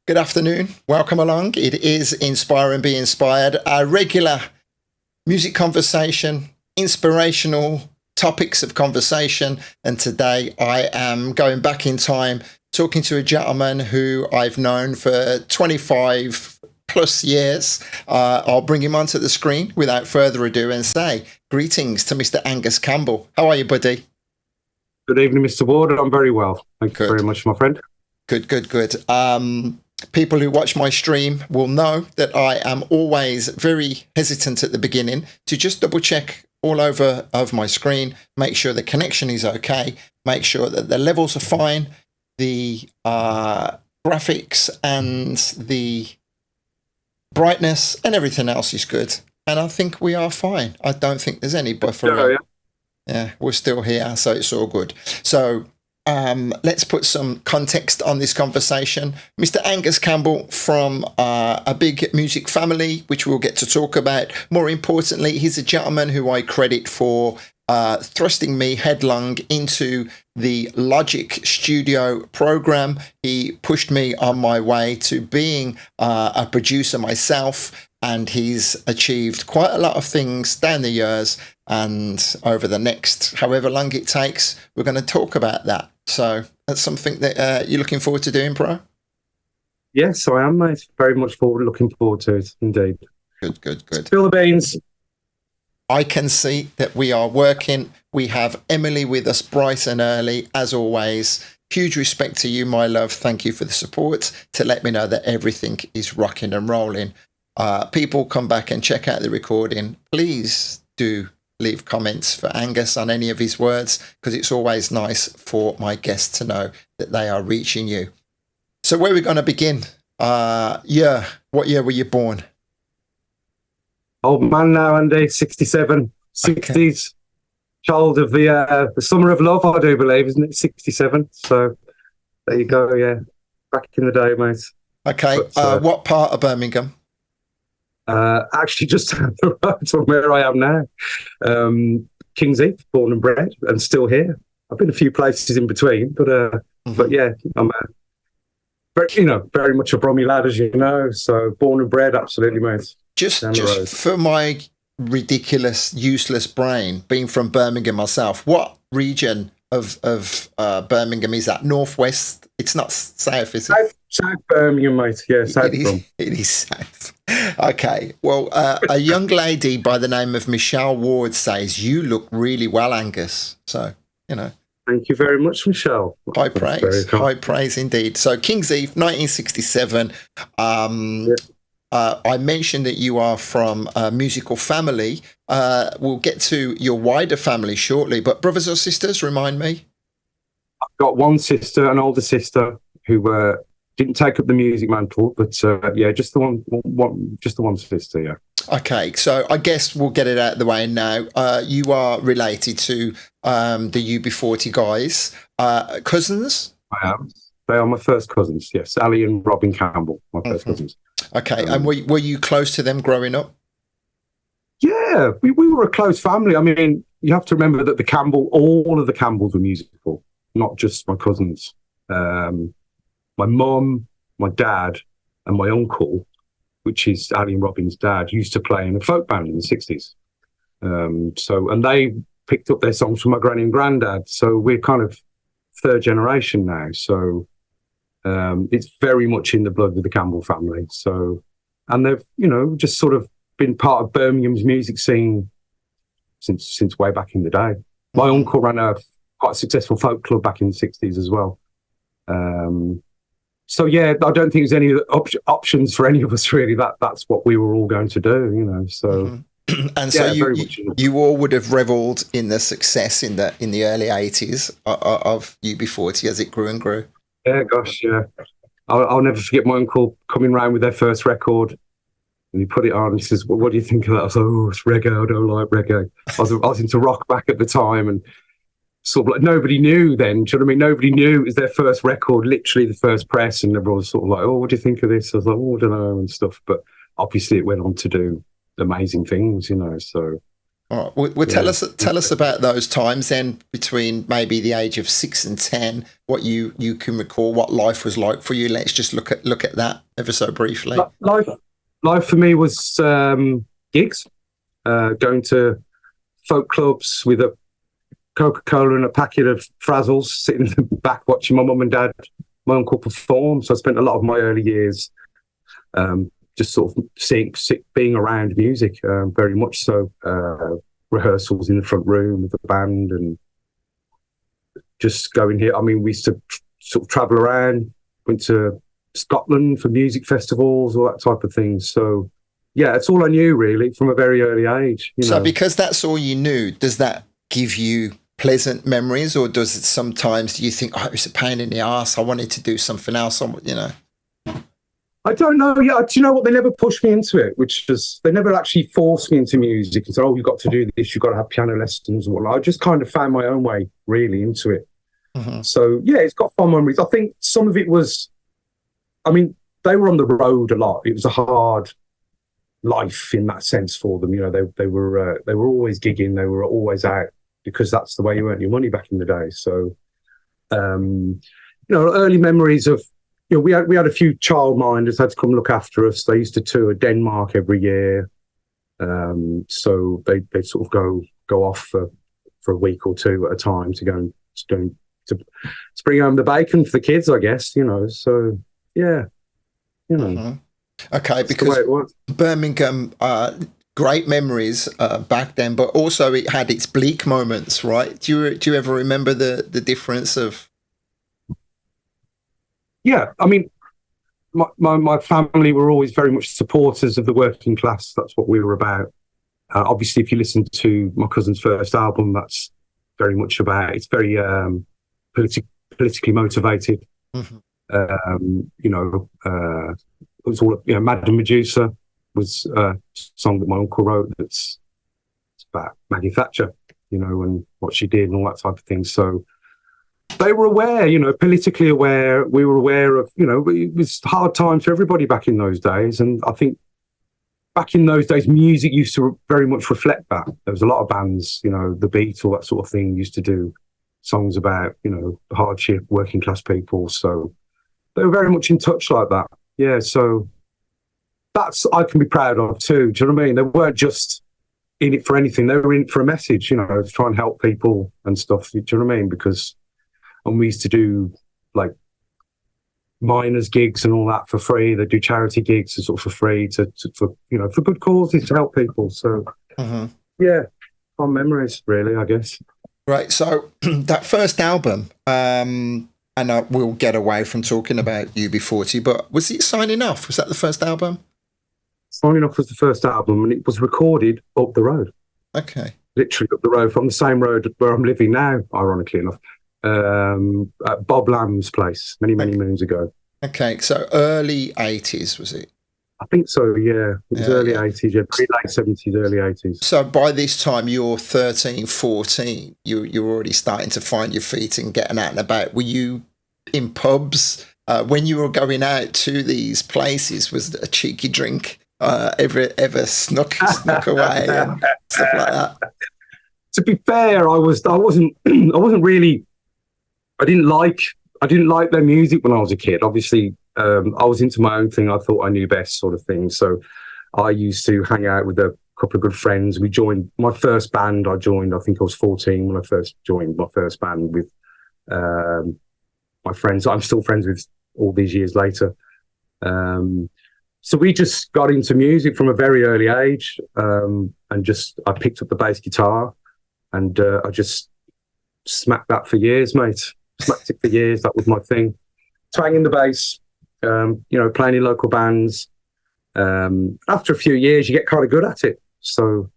Good afternoon. Welcome along. It is Inspire and Be Inspired, our regular music conversation, inspirational topics of conversation. And today I am going back in time, talking to a gentleman who I've known for 25 plus years. I'll bring him onto the screen without further ado and say greetings to Mr. Angus Campbell. How are you, buddy? Good evening, Mr. Ward. I'm very well. Thank you very much, my friend. Good. People who watch my stream will know that I am always very hesitant at the beginning to just double check all over of my screen, make sure the connection is okay, make sure that the levels are fine, the graphics and the brightness and everything else is good. And I think we are fine. I don't think there's any buffering. Yeah, we're still here, so it's all good. So let's put some context on this conversation. Mr. Angus Campbell from a big music family, which we'll get to talk about. More importantly, he's a gentleman who I credit for thrusting me headlong into the Logic Studio program. He pushed me on my way to being a producer myself, and he's achieved quite a lot of things down the years. And over the next however long it takes, we're going to talk about that. So that's something that you're looking forward to doing, bro? Yes, I am, mate. Very much looking forward to it, indeed. Good. Spill the beans. I can see that we are working. We have Emily with us bright and early, as always. Huge respect to you, my love. Thank you for the support to let me know that everything is rocking and rolling. People come back and check out the recording. Please do leave comments for Angus on any of his words, because it's always nice for my guests to know that they are reaching you. So where are we going to begin? What year were you born? Old man now, Andy, 67, 60s. Okay. Child of the Summer of Love, I do believe, isn't it? 67. So there you go, yeah. Back in the day, mate. Okay, but, what part of Birmingham? Actually, just down the road from where I am now. King's Heath, born and bred, and still here. I've been a few places in between, but yeah, I'm very much a Bromley lad, as you know. So born and bred, absolutely, mate. Just for my ridiculous, useless brain, being from Birmingham myself, what region of Birmingham is that? Northwest? It's not south, is it? South Birmingham, mate. Yeah, south. It is south. Okay. Well, a young lady by the name of Michelle Ward says, you look really well, Angus. So, Thank you very much, Michelle. High praise indeed. So King's Heath, 1967. I mentioned that you are from a musical family. We'll get to your wider family shortly, but brothers or sisters, remind me? I've got one sister, an older sister, who didn't take up the music mantle, but just the one sister, yeah. Okay, so I guess we'll get it out of the way now. You are related to the UB40 guys. Cousins? I am. They are my first cousins, yes. Ali and Robin Campbell, my first cousins. Okay, and were you close to them growing up? Yeah, we were a close family. I mean, you have to remember that all of the Campbells were musical, not just my cousins. My mum, my dad, and my uncle, which is Ali and Robin's dad, used to play in a folk band in the 60s. And they picked up their songs from my granny and granddad. So we're kind of third generation now. So it's very much in the blood with the Campbell family. So, and they've, just sort of been part of Birmingham's music scene since way back in the day. My uncle ran a quite successful folk club back in the 60s as well. So yeah, I don't think there's any options for any of us really. That's what we were all going to do, So, and so you all would have revelled in the success in the early 80s of UB40 as it grew and grew. Yeah, gosh, yeah. I'll never forget my uncle coming round with their first record, and he put it on. And he says, "Well, what do you think of that?" I was like, "Oh, it's reggae. I don't like reggae." I was into rock back at the time, and sort of like nobody knew then. Do you know what I mean? Nobody knew it was their first record, literally the first press, and everyone was sort of like, "Oh, what do you think of this?" I was like, "Oh, I don't know," and stuff. But obviously, it went on to do amazing things, So All right. Well, tell us about those times then, between maybe the age of 6 and 10. What you can recall, what life was like for you. Let's just look at that ever so briefly. Life for me was gigs, going to folk clubs with a Coca-Cola and a packet of Frazzles, sitting in the back watching my mum and dad, my uncle perform. So I spent a lot of my early years just sort of being around music, very much so. Rehearsals in the front room with the band and just going here. I mean, we used to sort of travel around, went to Scotland for music festivals, all that type of thing. So, yeah, it's all I knew really from a very early age. So because that's all you knew, does that give you pleasant memories, or does it sometimes, do you think, oh, it was a pain in the arse, I wanted to do something else, I don't know. Yeah, do you know what? They never pushed me into it, which is, they never actually forced me into music and said, oh, you've got to do this, you've got to have piano lessons. Or I just kind of found my own way really into it. Mm-hmm. So, yeah, it's got fond memories. I think some of it was, I mean, they were on the road a lot. It was a hard life in that sense for them. They were always gigging. They were always out because that's the way you earned your money back in the day. So, early memories of, we had a few childminders had to come look after us. They used to tour Denmark every year, so they sort of go off for a week or two at a time to go and to bring home the bacon for the kids, I guess. So yeah, Mm-hmm. Okay, because Birmingham, great memories back then, but also it had its bleak moments, right? Do you ever remember the difference of? Yeah, I mean, my family were always very much supporters of the working class. That's what we were about. Obviously, if you listen to my cousin's first album, that's very much about. It's very politically motivated. Mm-hmm. It was all, Madame Medusa was a song that my uncle wrote. It's about Maggie Thatcher, and what she did and all that type of thing. So. They were aware, politically aware. We were aware of, it was hard times for everybody back in those days. And I think back in those days, music used to very much reflect that. There was a lot of bands, The Beat, all that sort of thing, used to do songs about, hardship, working class people. So they were very much in touch like that. Yeah, so that's, I can be proud of too. Do you know what I mean? They weren't just in it for anything. They were in it for a message, to try and help people and stuff. Do you know what I mean? And we used to do like miners gigs and all that for free. They do charity gigs sort of for free for good causes to help people. So yeah, fond memories really, I guess. Right. So that first album, and we'll get away from talking about UB40, but was it Signing Off? Was that the first album? Signing Off was the first album, and it was recorded up the road. Okay. Literally up the road, from the same road where I'm living now, ironically enough. At Bob Lamb's place many moons ago. Okay, so early 80s, was it? I think so, yeah. It was early 80s, yeah, late 70s, early 80s. So by this time, you're 13, 14, you're already starting to find your feet and getting out and about. Were you in pubs? When you were going out to these places, was a cheeky drink ever snuck away and stuff like that? To be fair, I wasn't really. I didn't like their music when I was a kid. Obviously, I was into my own thing. I thought I knew best, sort of thing. So I used to hang out with a couple of good friends. We joined my first band. I think I was 14 when I first joined my first band with my friends. I'm still friends with all these years later. So we just got into music from a very early age, and I picked up the bass guitar, and I just smacked that for years, mate. Smacked it for years. That was my thing. Twanging the bass, playing in local bands. After a few years, you get kind of good at it. So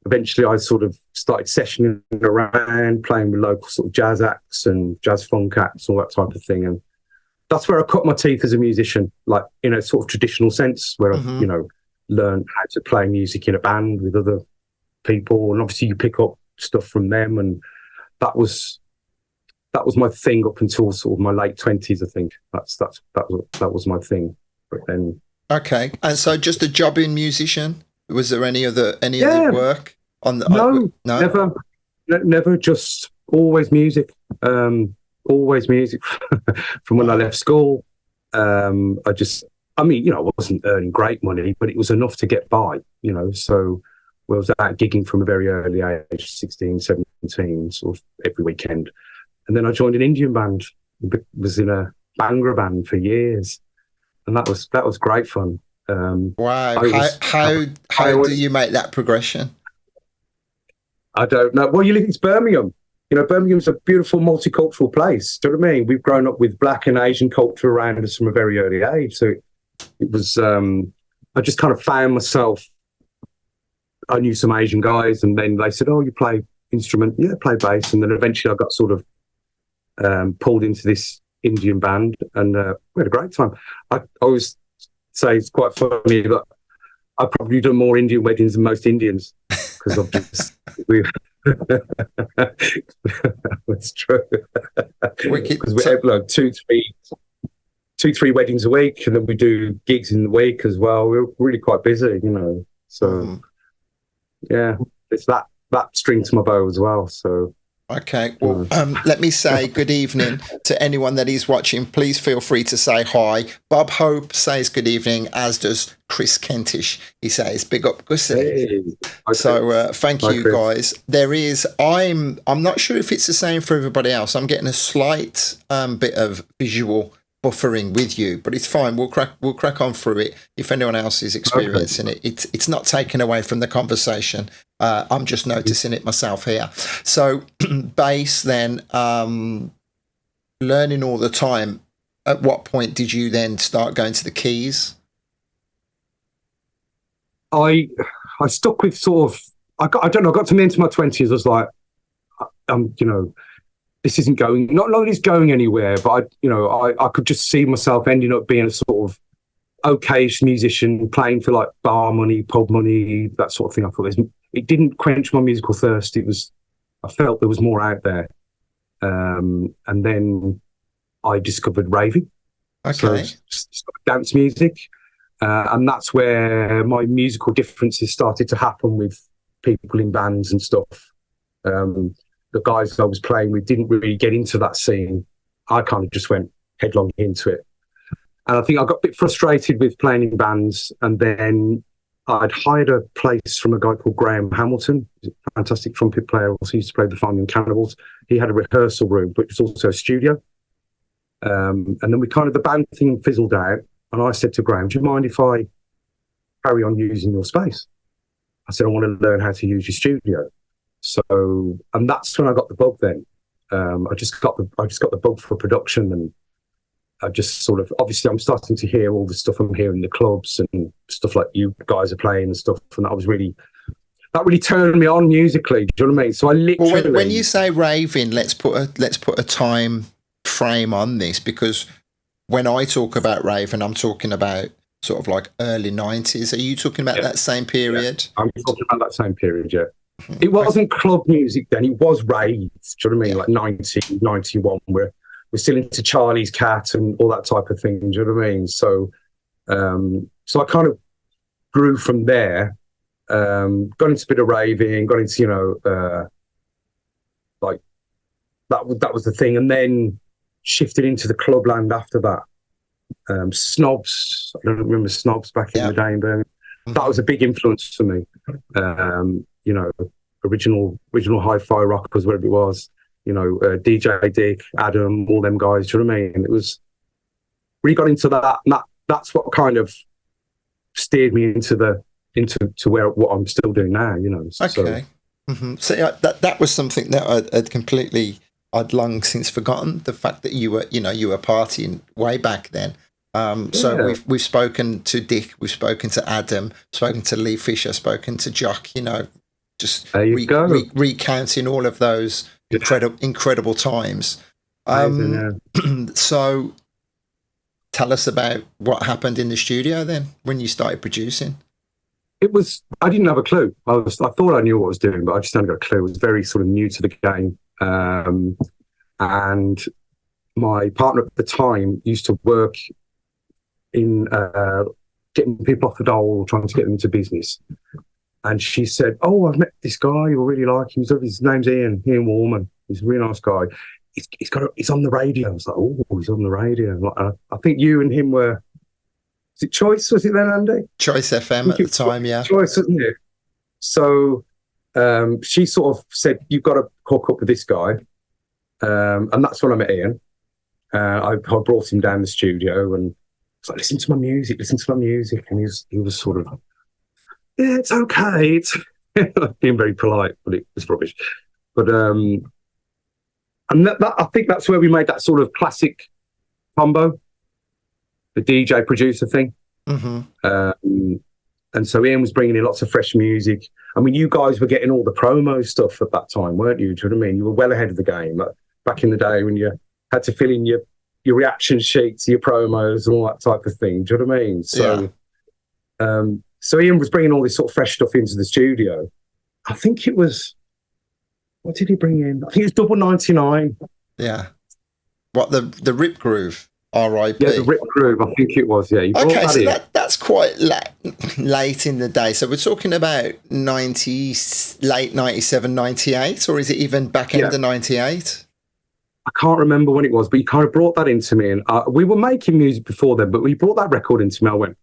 eventually I sort of started sessioning around, playing with local sort of jazz acts and jazz funk acts, all that type of thing. And that's where I cut my teeth as a musician, like in a sort of traditional sense, where I've, learned how to play music in a band with other people. And obviously you pick up stuff from them. And that was my thing up until sort of my late 20s, I think. That was my thing. But then, okay, and so just a jobbing musician. Was there any other work? On the, No, no, never. Just always music. Always music from when I left school. I mean, I wasn't earning great money, but it was enough to get by, So I was out gigging from a very early age, 16, 17, sort of every weekend. And then I joined an Indian band, was in a Bhangra band for years. And that was great fun. Wow. How do you make that progression? I don't know. Well, it's Birmingham. Birmingham's a beautiful multicultural place. Do you know what I mean? We've grown up with Black and Asian culture around us from a very early age. So it was, I just kind of found myself, I knew some Asian guys, and then they said, "Oh, you play instrument?" "Yeah, play bass." And then eventually I got sort of pulled into this Indian band, and we had a great time. I always say it's quite funny that I've probably done more Indian weddings than most Indians, because I've just... That's true. Because we have like two, three weddings a week, and then we do gigs in the week as well. We're really quite busy, So yeah, it's that string to my bow as well. So okay, well, let me say good evening to anyone that is watching. Please feel free to say hi. Bob Hope says good evening, as does Chris Kentish. He says big up Gussie. Hey. So thank you, guys. There is, I'm not sure if it's the same for everybody else. I'm getting a slight bit of visual buffering with you, but it's fine. We'll crack on through it. If anyone else is experiencing it, it's not taken away from the conversation. I'm just noticing it myself here. So bass then, learning all the time. At what point did you then start going to the keys? I stuck with sort of, I got to me into my 20s. I was like, this isn't going, not that it's going anywhere, but I could just see myself ending up being a sort of okayish musician, playing for like bar money, pub money, that sort of thing. I thought it didn't quench my musical thirst. I felt there was more out there. And then I discovered raving. Okay. So dance music. And that's where my musical differences started to happen with people in bands and stuff. The guys I was playing with didn't really get into that scene. I kind of just went headlong into it. And I think I got a bit frustrated with playing in bands. And then I'd hired a place from a guy called Graham Hamilton, a fantastic trumpet player, also used to play the Birmingham Cannibals. He had a rehearsal room, but it was also a studio. And then the band thing fizzled out. And I said to Graham, "Do you mind if I carry on using your space?" I said, "I want to learn how to use your studio." So, and that's when I got the bug then. I just got the bug for production, and I just sort of, obviously I'm starting to hear all the stuff I'm hearing in the clubs and stuff like you guys are playing and stuff. And that really turned me on musically. Do you know what I mean? So I literally... Well, when you say raving, let's put a time frame on this, because when I talk about raving, I'm talking about sort of like early 90s. Are you talking about that same period? Yeah. I'm talking about that same period, yeah. It wasn't club music then, it was rave. Do you know what I mean? Like 90, 91, we're still into Charlie's Cat and all that type of thing. Do you know what I mean? So I kind of grew from there, got into a bit of raving, got into, like that was the thing. And then shifted into the clubland after that. Snobs, I don't remember Snobs back in the day in Birmingham. That was a big influence for me. Original hi-fi rockers, whatever it was, DJ Dick, Adam, all them guys, do you know what I mean? It was, really got into that, and that's what kind of steered me into what I'm still doing now, Okay. So, So that was something that I'd long since forgotten, the fact that you were partying way back then. So we've spoken to Dick, we've spoken to Adam, spoken to Lee Fisher, spoken to Jock, just recounting all of those incredible times. So tell us about what happened in the studio then when you started producing. I didn't have a clue. I thought I knew what I was doing, but I just hadn't got a clue. It was very sort of new to the game. And my partner at the time used to work in getting people off the dole, trying to get them into business. And she said, "Oh, I've met this guy. You'll really like him. His name's Ian Wallman. He's a really nice guy. He's on the radio." I was like, "Oh, he's on the radio." Like, I think you and him were. Was it Choice? Was it then, Andy? Choice FM at the time, yeah. Choice, wasn't it? So she sort of said, "You've got to hook up with this guy," and that's when I met Ian. I brought him down the studio and was like, listen to my music, and he was sort of, yeah, it's okay. It's being very polite, but it was rubbish. But and that I think that's where we made that sort of classic combo, the DJ producer thing. Mm-hmm. And so Ian was bringing in lots of fresh music. I mean, you guys were getting all the promo stuff at that time, weren't you? Do you know what I mean? You were well ahead of the game. Like back in the day when you had to fill in your reaction sheets, your promos, and all that type of thing. Do you know what I mean? So, yeah. So Ian was bringing all this sort of fresh stuff into the studio. I think it was, what did he bring in? I think it was Double 99. Yeah. What, the Rip Groove? R.I.P. Yeah, the Rip Groove, I think it was, yeah. Okay, so that's quite late in the day. So we're talking about late 97, 98, or is it even back end of 98? I can't remember when it was, but he kind of brought that into me. And we were making music before then, but we brought that record into me. I went,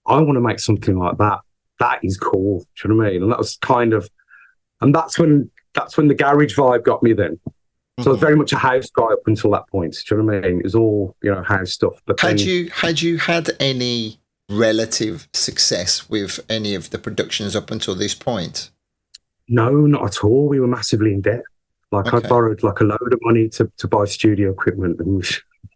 I want to make something like that. That is cool. Do you know what I mean? And that was kind of, and that's when the garage vibe got me then. So I was very much a house guy up until that point. Do you know what I mean? It was all, house stuff. But had you had any relative success with any of the productions up until this point? No, not at all. We were massively in debt. Like I borrowed like a load of money to buy studio equipment, and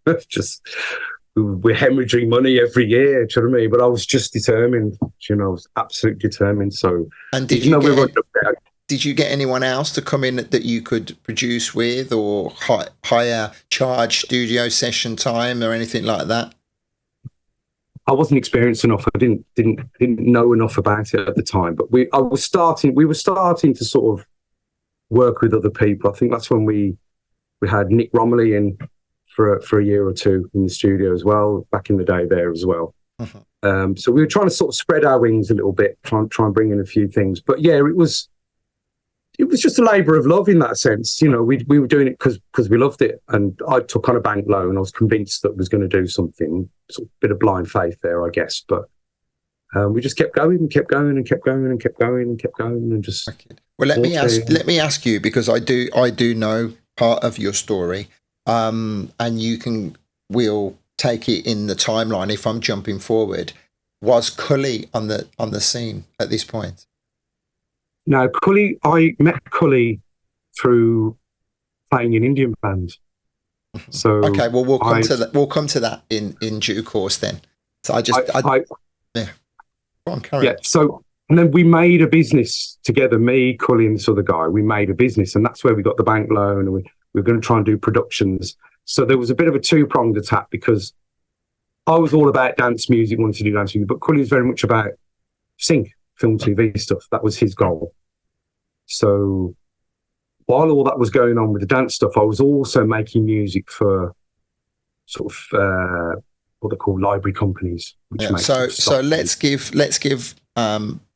we're hemorrhaging money every year. Do you know what I mean? But I was just determined. I was absolutely determined. So, and did you get anyone else to come in that you could produce with, or hire charge studio session time or anything like that? I wasn't experienced enough. I didn't know enough about it at the time. But we were starting to sort of work with other people. I think that's when we had Nick Romilly in for a year or two in the studio as well, back in the day there as well. Uh-huh. So we were trying to sort of spread our wings a little bit, try and bring in a few things. But yeah, it was just a labour of love in that sense. We were doing it because we loved it. And I took on a bank loan. I was convinced that I was going to do something, sort of bit of blind faith there, I guess. But we just kept going and kept going and kept going and kept going and kept going and just. Okay. Well, let me ask you, because I do know part of your story, and we'll take it in the timeline if I'm jumping forward. Was Cully on the scene at this point? No, Cully. I met Cully through playing in Indian bands. So okay, well we'll come to that in due course then. So yeah. Go on, carry on. So. And then we made a business together, me, Cully, and this other guy. We made a business, and that's where we got the bank loan, and we were going to try and do productions. So there was a bit of a two-pronged attack, because I was all about dance music, wanted to do dance music, but Cully was very much about film, TV stuff. That was his goal. So while all that was going on with the dance stuff, I was also making music for sort of what they call library companies. So let's give.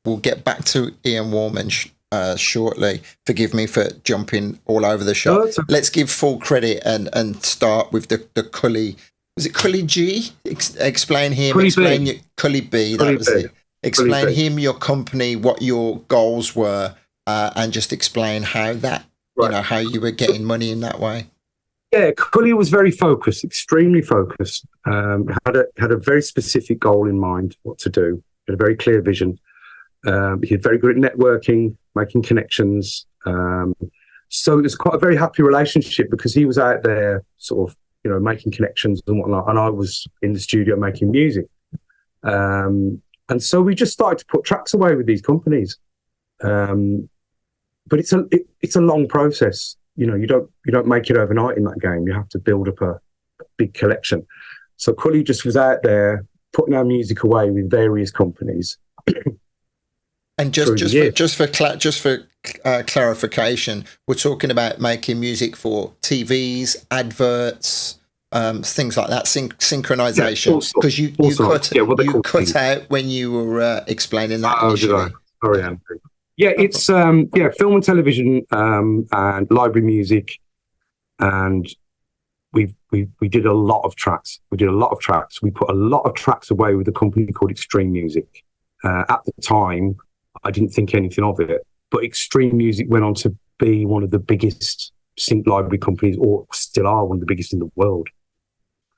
We'll get back to Ian Wallman shortly. Forgive me for jumping all over the shop. No, let's give full credit and start with the Cully. Was it Cully G? Explain him. Cully B. Cully B. That was it. Explain him, your company, what your goals were, and just explain how that, how you were getting money in that way. Yeah, Cully was very focused, extremely focused. Had a very specific goal in mind, what to do. Had a very clear vision. He was very good at networking, making connections. So it was quite a very happy relationship, because he was out there sort of, making connections and whatnot, and I was in the studio making music. And so we just started to put tracks away with these companies. But it's a long process. You don't make it overnight in that game. You have to build up a big collection. So Cully just was out there putting our music away with various companies. And just for clarification, we're talking about making music for TVs, adverts, things like that, synchronization. Because you cut out when you were explaining that initially. Sorry, Andy. Yeah, it's film and television and library music, and we did a lot of tracks. We put a lot of tracks away with a company called Extreme Music. At the time, I didn't think anything of it, but Extreme Music went on to be one of the biggest sync library companies, or still are one of the biggest in the world.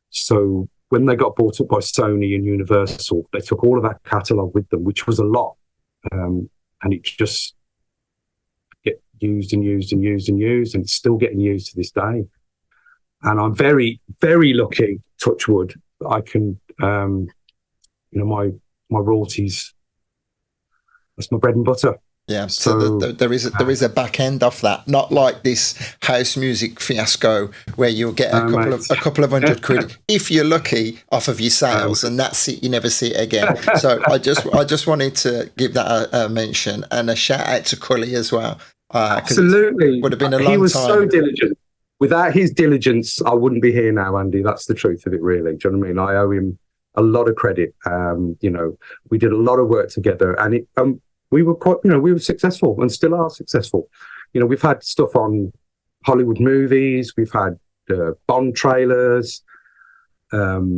So when they got bought up by Sony and Universal, they took all of that catalogue with them, which was a lot. And it just get used and used and used and used, and it's still getting used to this day. And I'm very, very lucky, touch wood, that I can, my royalties, that's my bread and butter. Yeah, so there is a back end of that, not like this house music fiasco where you'll get a couple of hundred quid if you're lucky off of your sales, and that's it. You never see it again. So I just wanted to give that a mention and a shout out to Cully as well. Absolutely, would have been a long time. He was so diligent. Without his diligence, I wouldn't be here now, Andy. That's the truth of it, really. Do you know what I mean? I owe him a lot of credit. We did a lot of work together, and it. We were quite, we were successful and still are successful. We've had stuff on Hollywood movies, we've had Bond trailers. Our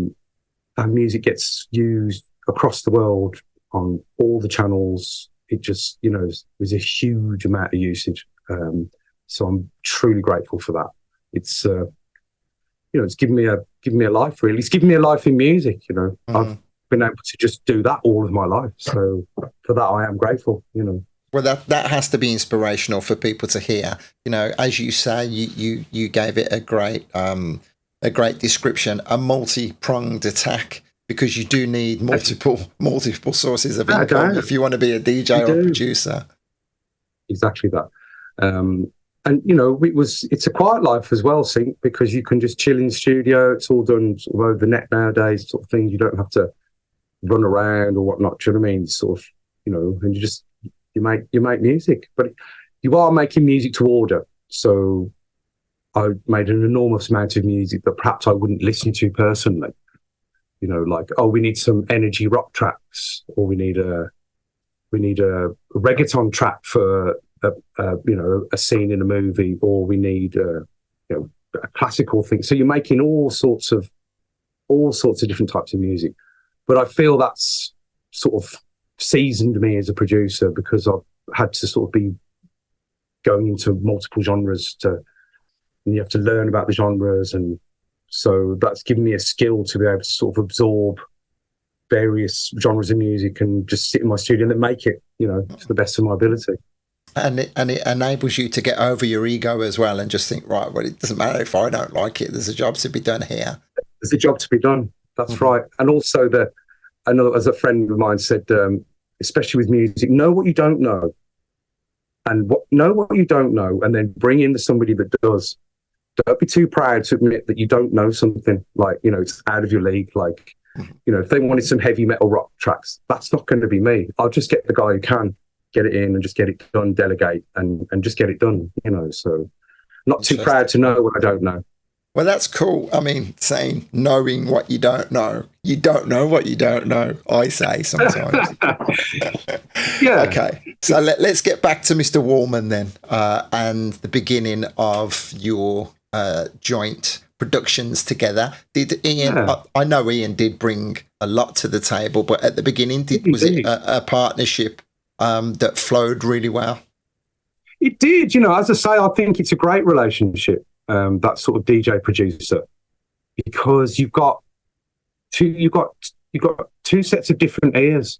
music gets used across the world on all the channels. It just, there's a huge amount of usage. So I'm truly grateful for that. It's, it's given me a life, really. It's given me a life in music, I've been able to just do that all of my life. So for that, I am grateful, Well, that has to be inspirational for people to hear. As you say, you gave it a great description, a multi-pronged attack, because you do need multiple sources of income if you want to be a DJ or a producer. Exactly that. And it's a quiet life as well, Sync, because you can just chill in the studio. It's all done sort of over the net nowadays, sort of thing. You don't have to run around or whatnot. Do you know what I mean? Sort of, and you make music, but you are making music to order. So I made an enormous amount of music that perhaps I wouldn't listen to personally. Like, we need some energy rock tracks, or we need a reggaeton track for a scene in a movie, or we need a classical thing. So you're making all sorts of different types of music. But I feel that's sort of seasoned me as a producer, because I've had to sort of be going into multiple genres and you have to learn about the genres. And so that's given me a skill to be able to sort of absorb various genres of music and just sit in my studio and then make it, to the best of my ability. And it enables you to get over your ego as well and just think, right, well, it doesn't matter if I don't like it. There's a job to be done here. There's a job to be done. That's right. And also as a friend of mine said, especially with music, know what you don't know. And know what you don't know, and then bring in somebody that does. Don't be too proud to admit that you don't know something, like, it's out of your league. Like, if they wanted some heavy metal rock tracks, that's not going to be me. I'll just get the guy who can get it in and just get it done, delegate and just get it done, so not too proud to know what I don't know. Well, that's cool. I mean, saying knowing what you don't know what you don't know, I say sometimes. Yeah. Okay. So let's get back to Mr. Wallman then, and the beginning of your joint productions together. Did Ian, I know Ian did bring a lot to the table, but at the beginning, was it a partnership that flowed really well? It did. As I say, I think it's a great relationship. That sort of DJ producer, because you've got two sets of different ears,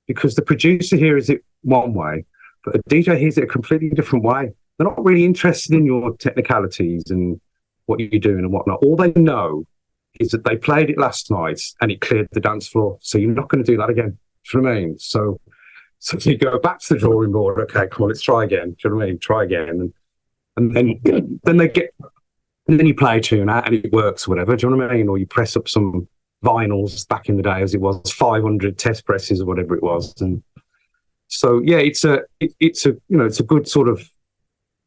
because the producer hears it one way, but a DJ hears it a completely different way. They're not really interested in your technicalities and what you're doing and whatnot. All they know is that they played it last night and it cleared the dance floor. So you're not going to do that again. Do you know what I mean? So you go back to the drawing board. Okay, come on, let's try again. Do you know what I mean? Try again. And then you play a tune out and it works, or whatever. Do you know what I mean? Or you press up some vinyls back in the day, as it was 500 test presses or whatever it was. And so, yeah, it's a good sort of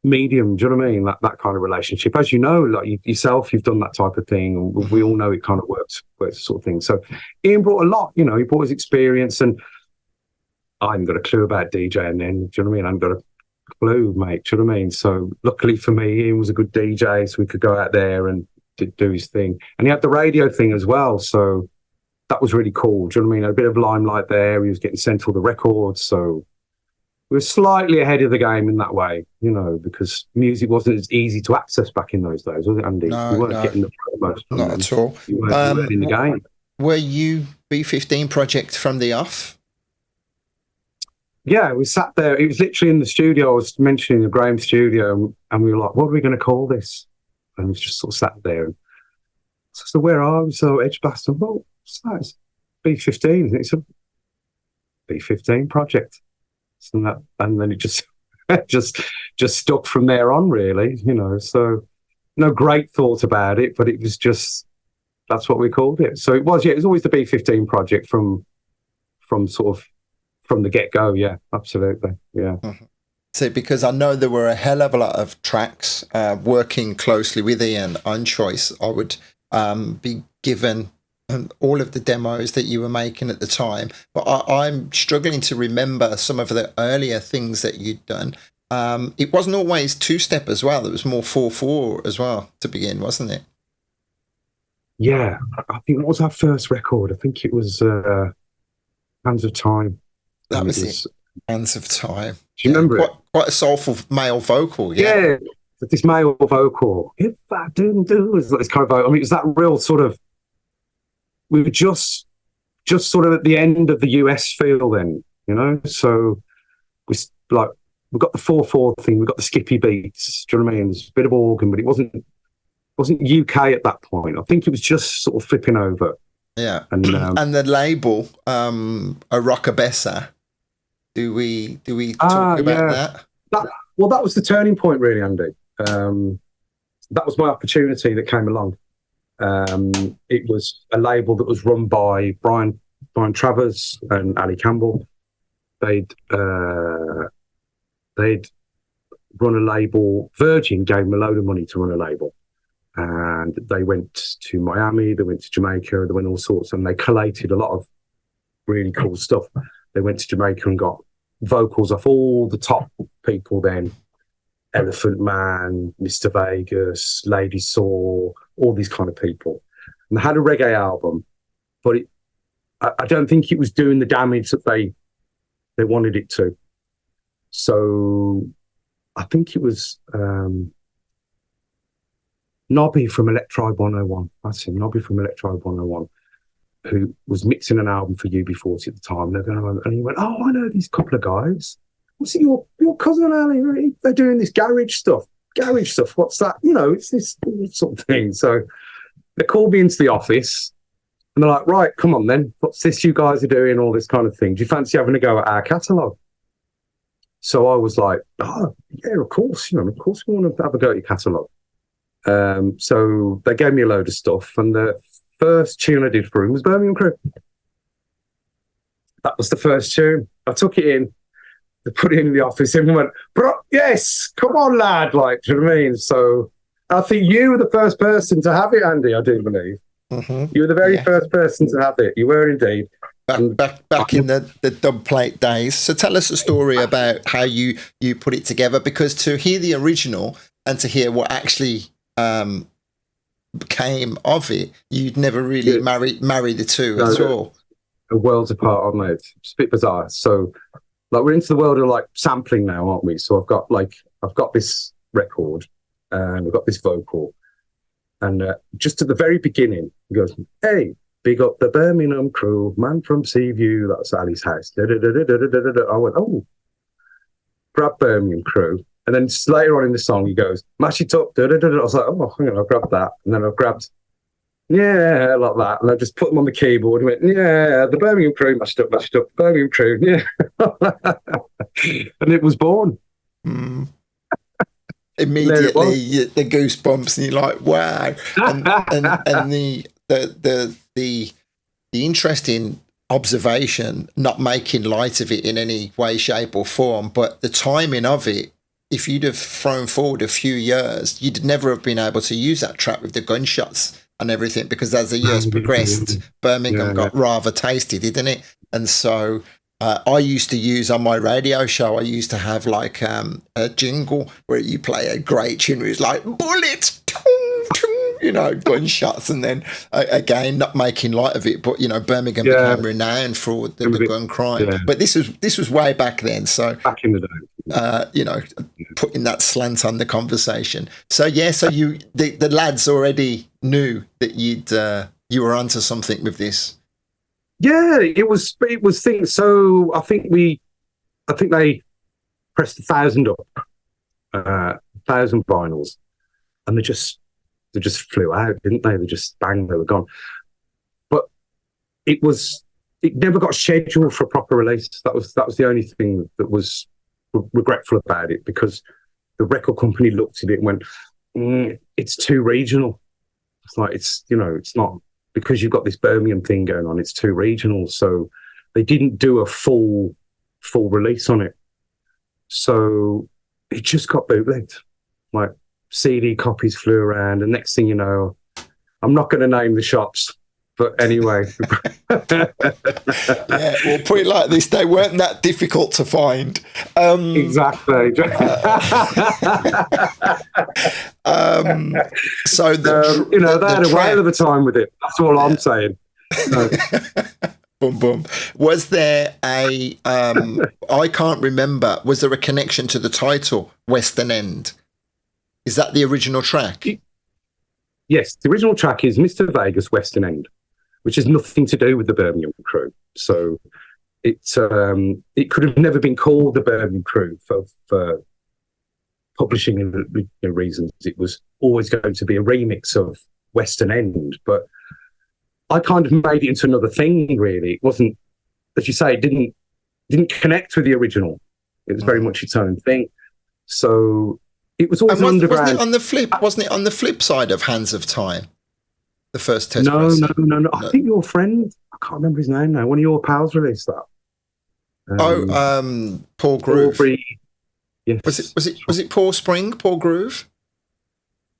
medium. Do you know what I mean? That kind of relationship, as you know, like yourself, you've done that type of thing. And we all know it kind of works sort of thing. So Ian brought a lot. He brought his experience, and I hadn't got a clue about DJing then. Do you know what I mean? I hadn't got a clue, mate. Do you know what I mean? So luckily for me, Ian was a good DJ, so we could go out there and do his thing. And he had the radio thing as well, so that was really cool. Do you know what I mean? A bit of limelight there. He was getting sent all the records, so we were slightly ahead of the game in that way, you know, because music wasn't as easy to access back in those days, was it, Andy? No, you weren't getting the promos from not them. at all. You weren't in the game. Were you B15 Project from the off? Yeah, we sat there. It was literally in the studio. I was mentioning the Graham studio, and we were like, what are we going to call this? And we just sort of sat there. And so where are we? So Edge Blaster, well, it's B15. It's a B15 Project. And then it just just stuck from there on, really, you know. So no great thought about it, but it was just, that's what we called it. So it was always the B15 Project from the get-go. Yeah, absolutely. Yeah. Mm-hmm. So because I know there were a hell of a lot of tracks working closely with Ian on Choice, I would be given all of the demos that you were making at the time, but I'm struggling to remember some of the earlier things that you'd done. It wasn't always two-step as well. It was more 4/4 as well to begin, wasn't it? Yeah, I think what was our first record? I think it was Hands of Time. That was it. Hands of Time. Do you remember it? Quite a soulful male vocal. Yeah, this male vocal. If I didn't do is this kind of vocal. I mean, it was that real sort of. We were just sort of at the end of the US feel then, you know. So we got the 4/4 thing. We got the skippy beats. Do you know what I mean? There's a bit of organ, but it wasn't UK at that point. I think it was just sort of flipping over. Yeah, and the label, a Rockabessa. Do we talk about that? Well, that was the turning point, really, Andy. That was my opportunity that came along. It was a label that was run by Brian Travers and Ali Campbell. They'd run a label. Virgin gave them a load of money to run a label, and they went to Miami, they went to Jamaica, they went all sorts, and they collated a lot of really cool stuff. They went to Jamaica and got vocals off all the top people then. Elephant Man, Mr. Vegas, Lady Saw, all these kind of people. And they had a reggae album, but I don't think it was doing the damage that they wanted it to. So I think it was Nobby from Electribe 101. That's him, Nobby from Electribe 101, who was mixing an album for UB40 at the time. And he went, oh, I know these couple of guys. What's it, your cousin Ali? They're doing this garage stuff. What's that? You know, it's this sort of thing. So they called me into the office and they're like, right, come on then. What's this you guys are doing? All this kind of thing. Do you fancy having a go at our catalogue? So I was like, oh, yeah, of course. You know, of course we want to have a go at your catalogue. So they gave me a load of stuff. And the first tune I did for him was Birminam Kru. That was the first tune. I took it in. They put it in the office and went, bro, yes, come on, lad. Like, do you know what I mean? So I think you were the first person to have it, Andy, I do believe. Mm-hmm. You were the very first person to have it. You were indeed. Back in the dub plate days. So tell us a story about how you put it together, because to hear the original and to hear what actually came of it, you'd never really marry the two at all. A worlds apart, aren't they? It's a bit bizarre. So like we're into the world of like sampling now, aren't we? So I've got this record and I've got this vocal, and just at the very beginning, he goes, "Hey, big up the Birminam Kru, man from Seaview." That's Ali's house. I went, "Oh, grab Birminam Kru." And then later on in the song, he goes, "Mash it up." I was like, "Oh, hang on, I'll grab that." And then I've grabbed, yeah, like that. And I just put them on the keyboard and went, yeah, the Birmingham Kru, mashed up, Birmingham Kru, yeah. And it was born. Mm. Immediately, the goosebumps, and you're like, wow. And the interesting observation, not making light of it in any way, shape, or form, but the timing of it. If you'd have thrown forward a few years, you'd never have been able to use that track with the gunshots and everything, because as the years progressed, Birmingham got rather tasty, didn't it? And so I used to use on my radio show, I used to have like a jingle where you play a great tune. It was like bullets, tung, tung, you know, gunshots. And then again, not making light of it, but, you know, Birmingham became renowned for the gun crime. Yeah. But this was way back then. So back in the day, you know, putting that slant on the conversation. So, yeah, so the lads already knew that you were onto something with this. Yeah, it was things. So I think they pressed 1,000 up, 1,000 vinyls, and they just flew out, didn't they? They just bang, they were gone. But it never got scheduled for a proper release. That was the only thing that was regretful about it, because the record company looked at it and went, it's too regional. It's like, it's not. Because you've got this Birmingham thing going on, it's too regional. So they didn't do a full release on it. So it just got bootlegged. Like CD copies flew around, and next thing you know, I'm not going to name the shops, but anyway. Yeah, well, put it like this, they weren't that difficult to find. Exactly. So they had a whale of a time with it. That's all I'm saying. Boom, boom. Was there a I can't remember, was there a connection to the title Western End? Is that the original track? Yes, the original track is Mr. Vegas Western End, which has nothing to do with the Birminam Kru. So it could have never been called the Birminam Kru for publishing reasons. It was always going to be a remix of Western End, but I kind of made it into another thing, really. It wasn't, as you say, it didn't connect with the original. It was very much its own thing. So it was always underground. Wasn't it on the flip side of Hands of Time? The first test No. press? No. I think your friend, I can't remember his name now, one of your pals released that. Paul Groove. Yes. Was it Paul Spring, Paul Groove?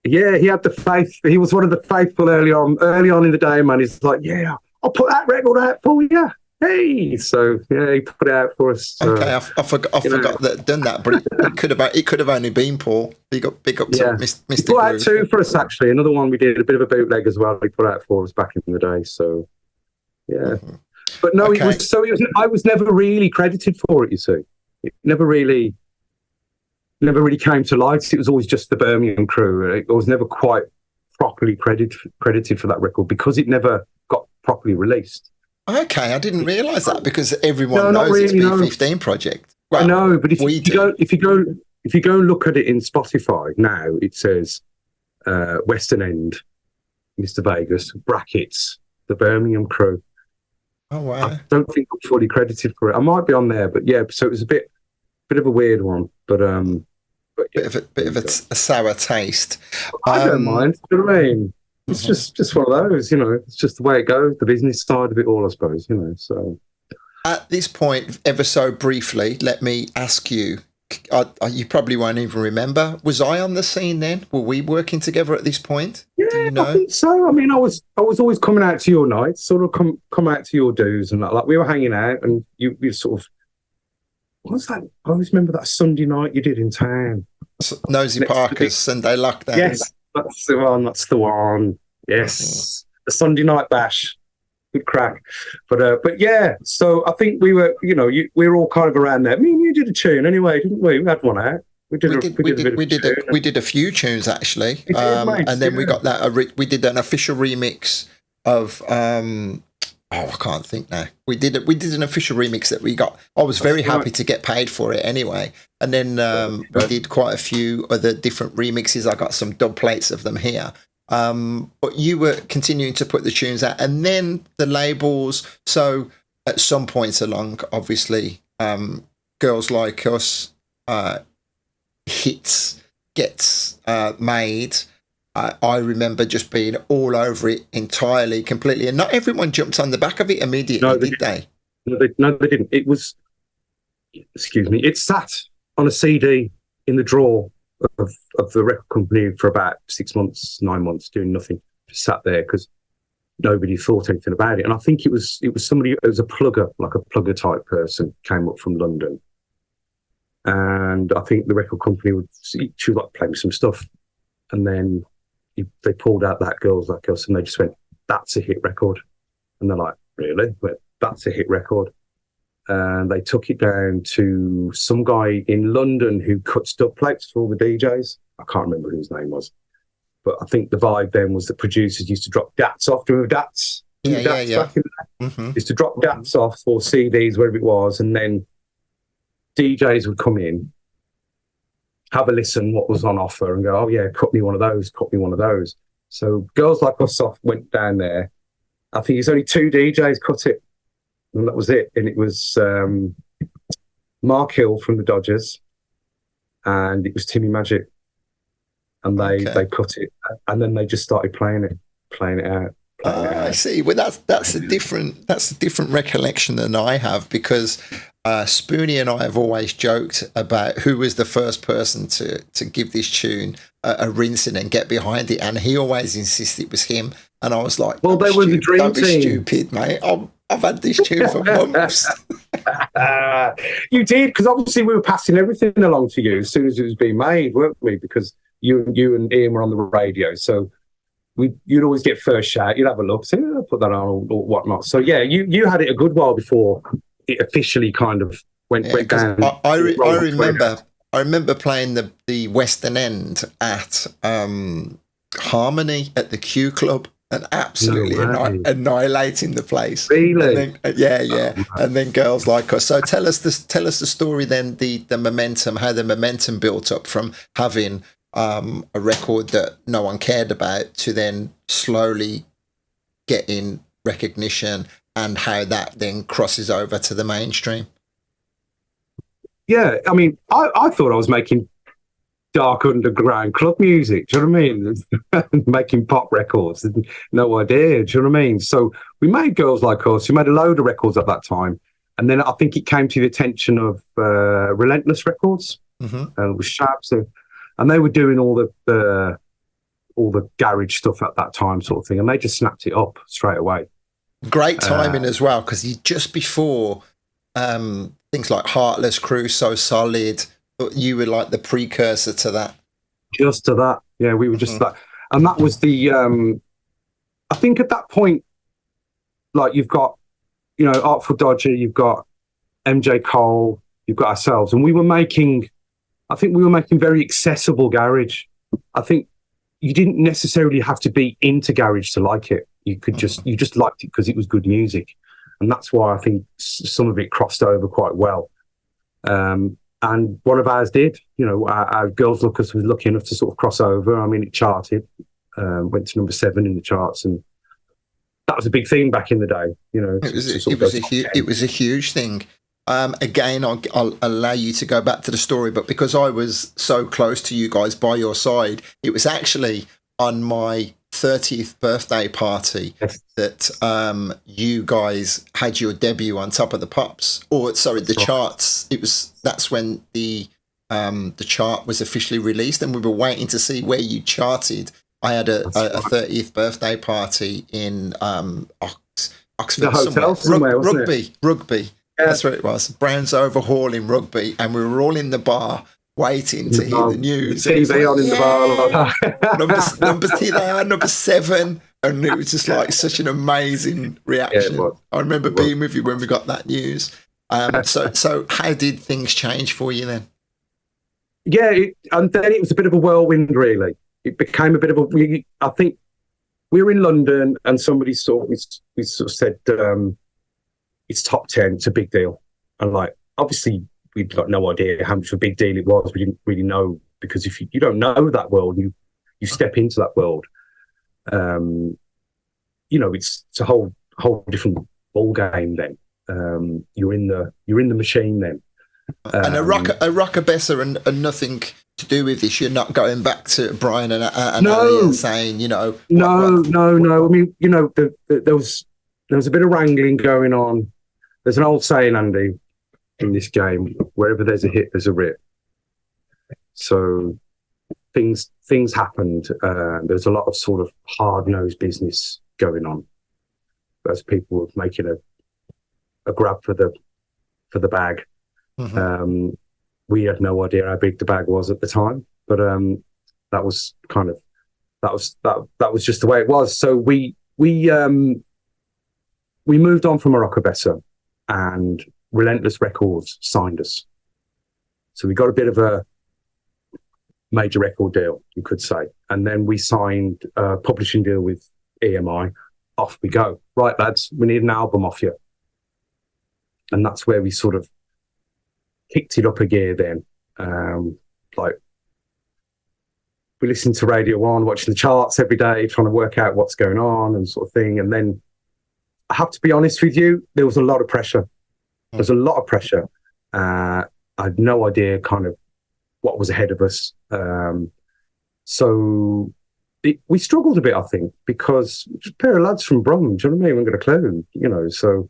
Yeah, he had the faith. He was one of the faithful early on in the day, man. He's like, yeah, I'll put that record out for you. Hey, so yeah, he put it out for us. Okay, I forgot that done that, but it could have only been Paul. Big up to Mr. He put out two for us, actually. Another one we did a bit of a bootleg as well. He put out for us back in the day. So yeah, but no, okay. I was never really credited for it. You see, it never really came to light. It was always just the Birminam Kru. I was never quite properly credited for that record because it never got properly released. Okay, I didn't realise that, because everyone knows really, it's B15 Project. Well, I know, but if you go look at it in Spotify now, it says Western End, Mr. Vegas, brackets, the Birminam Kru. Oh wow! I don't think I'm fully credited for it. I might be on there, but yeah. So it was a bit of a weird one, but yeah, bit of a sour taste. I don't mind. You know what I mean? It's just one of those, It's just the way it goes. The business side of it all, I suppose. So at this point, ever so briefly, let me ask you. You probably won't even remember. Was I on the scene then? Were we working together at this point? Yeah, do you know? I think so. I mean, I was always coming out to your nights, sort of come out to your dues, and like we were hanging out, and you sort of. What was that? I always remember that Sunday night you did in town. Nosy Parker's Sunday Lockdown. Yes, that's the one. Yes, the Sunday night bash. Good crack. But yeah, so I think we were, we were all kind of around there. I mean, you did a tune anyway, didn't we? We had one out. We did a few tunes actually, and then we got that. We did an official remix of. I can't think now. We did an official remix that we got. I was very happy to get paid for it anyway. And then we did quite a few other different remixes. I got some dub plates of them here. But you were continuing to put the tunes out, and then the labels. So at some points along, obviously, Girls Like Us hits gets made. I remember just being all over it entirely, completely, and not everyone jumped on the back of it immediately, did they? No, they didn't. It was, excuse me, it sat on a CD in the drawer of the record company for about 6 months, 9 months, doing nothing. Just sat there because nobody thought anything about it. And I think it was somebody, it was a plugger, like a plugger type person, came up from London. And I think the record company she was like playing some stuff. And then they pulled out That Girl's Like Us, and they just went, "That's a hit record." And they're like, "Really?" But that's a hit record. And they took it down to some guy in London who cut stub plates for all the DJs. I can't remember who his name was. But I think the vibe then was that producers used to drop DATs off. Do you remember DATs? Yeah. Back in the day? Used to drop DATs off or CDs, wherever it was, and then DJs would come in, have a listen what was on offer, and go, "Oh yeah, cut me one of those, cut me one of those." So Girls Like Us went down there. I think it's only 2 DJs cut it, and that was it. And it was Mark Hill from the Dodgers, and it was Timmy Magic. And they cut it, and then they just started playing it out. I see. Well, that's a different recollection than I have, because Spoonie and I have always joked about who was the first person to give this tune a rinsing and get behind it, and he always insisted it was him. And I was like, "Well, they were the dream team." Don't be stupid, mate. I've had this tune for months. You did, because obviously we were passing everything along to you as soon as it was being made, weren't we? Because you and Ian were on the radio, so you'd always get first shout. You'd have a look, say, "Oh, put that on," or whatnot. So yeah, you had it a good while before it officially kind of went down. I remember playing the Western End at Harmony at the Q Club and absolutely annihilating the place. Really? And then, and then Girls Like Us. So tell us the story then, the momentum, how the momentum built up from having a record that no one cared about to then slowly getting recognition, and how that then crosses over to the mainstream. Yeah, I mean, I thought I was making dark underground club music, do you know what I mean? Making pop records, no idea, do you know what I mean? So we made Girls Like Us, we made a load of records at that time, and then I think it came to the attention of Relentless Records, with Shabs, and they were doing all the garage stuff at that time, sort of thing, and they just snapped it up straight away. Great timing as well, because just before things like Heartless Crew, So Solid, you were like the precursor to that. Just to that, yeah, we were just that, and that was the. I think at that point, like you've got, Artful Dodger, you've got MJ Cole, you've got ourselves, and we were making. I think we were making very accessible garage. I think you didn't necessarily have to be into garage to like it. You could you just liked it because it was good music, and that's why I think some of it crossed over quite well. And one of ours did. Our Girls Like Us was lucky enough to sort of cross over. I mean, it charted, went to number 7 in the charts, and that was a big thing back in the day. It was a huge thing. Again, I'll allow you to go back to the story, but because I was so close to you guys by your side, it was actually on my 30th birthday party that you guys had your debut on Top of the Pops, the charts. That's when the chart was officially released, and we were waiting to see where you charted. I had a 30th birthday party in Oxford, the hotel somewhere, Rugby. Yeah. That's where it was. Browns Overhaul in Rugby, and we were all in the bar waiting to hear the news. TV on in the bar. number 7, and it was just like such an amazing reaction. Yeah, I remember being with you when we got that news. So how did things change for you then? Yeah, and then it was a bit of a whirlwind, really. It became a bit of I think we were in London, and somebody we sort of said, it's top 10, it's a big deal. And obviously we'd got no idea how much of a big deal it was. We didn't really know, because if you don't know that world, you step into that world. It's a whole different ball game then. You're in the machine then. And a rocker besser and nothing to do with this. You're not going back to Brian and Ali and saying, No. I mean, there was a bit of wrangling going on. There's an old saying, Andy, in this game: wherever there's a hit, there's a rip. So things happened. There's a lot of sort of hard-nosed business going on. as people were making a grab for the bag. Mm-hmm. We had no idea how big the bag was at the time, but that was just the way it was. So we moved on from Morocco Bessa, and Relentless Records signed us. So we got a bit of a major record deal, you could say. And then we signed a publishing deal with EMI. Off we go. Right, lads, we need an album off you. And that's where we sort of kicked it up a gear then. Like, we listened to Radio 1, watching the charts every day, trying to work out what's going on and sort of thing. And then, I have to be honest with you, there was a lot of pressure. There's a lot of pressure. I had no idea kind of what was ahead of us. So we struggled a bit, I think, because just a pair of lads from Brum, do you know what I mean? We haven't got a clue, you know. So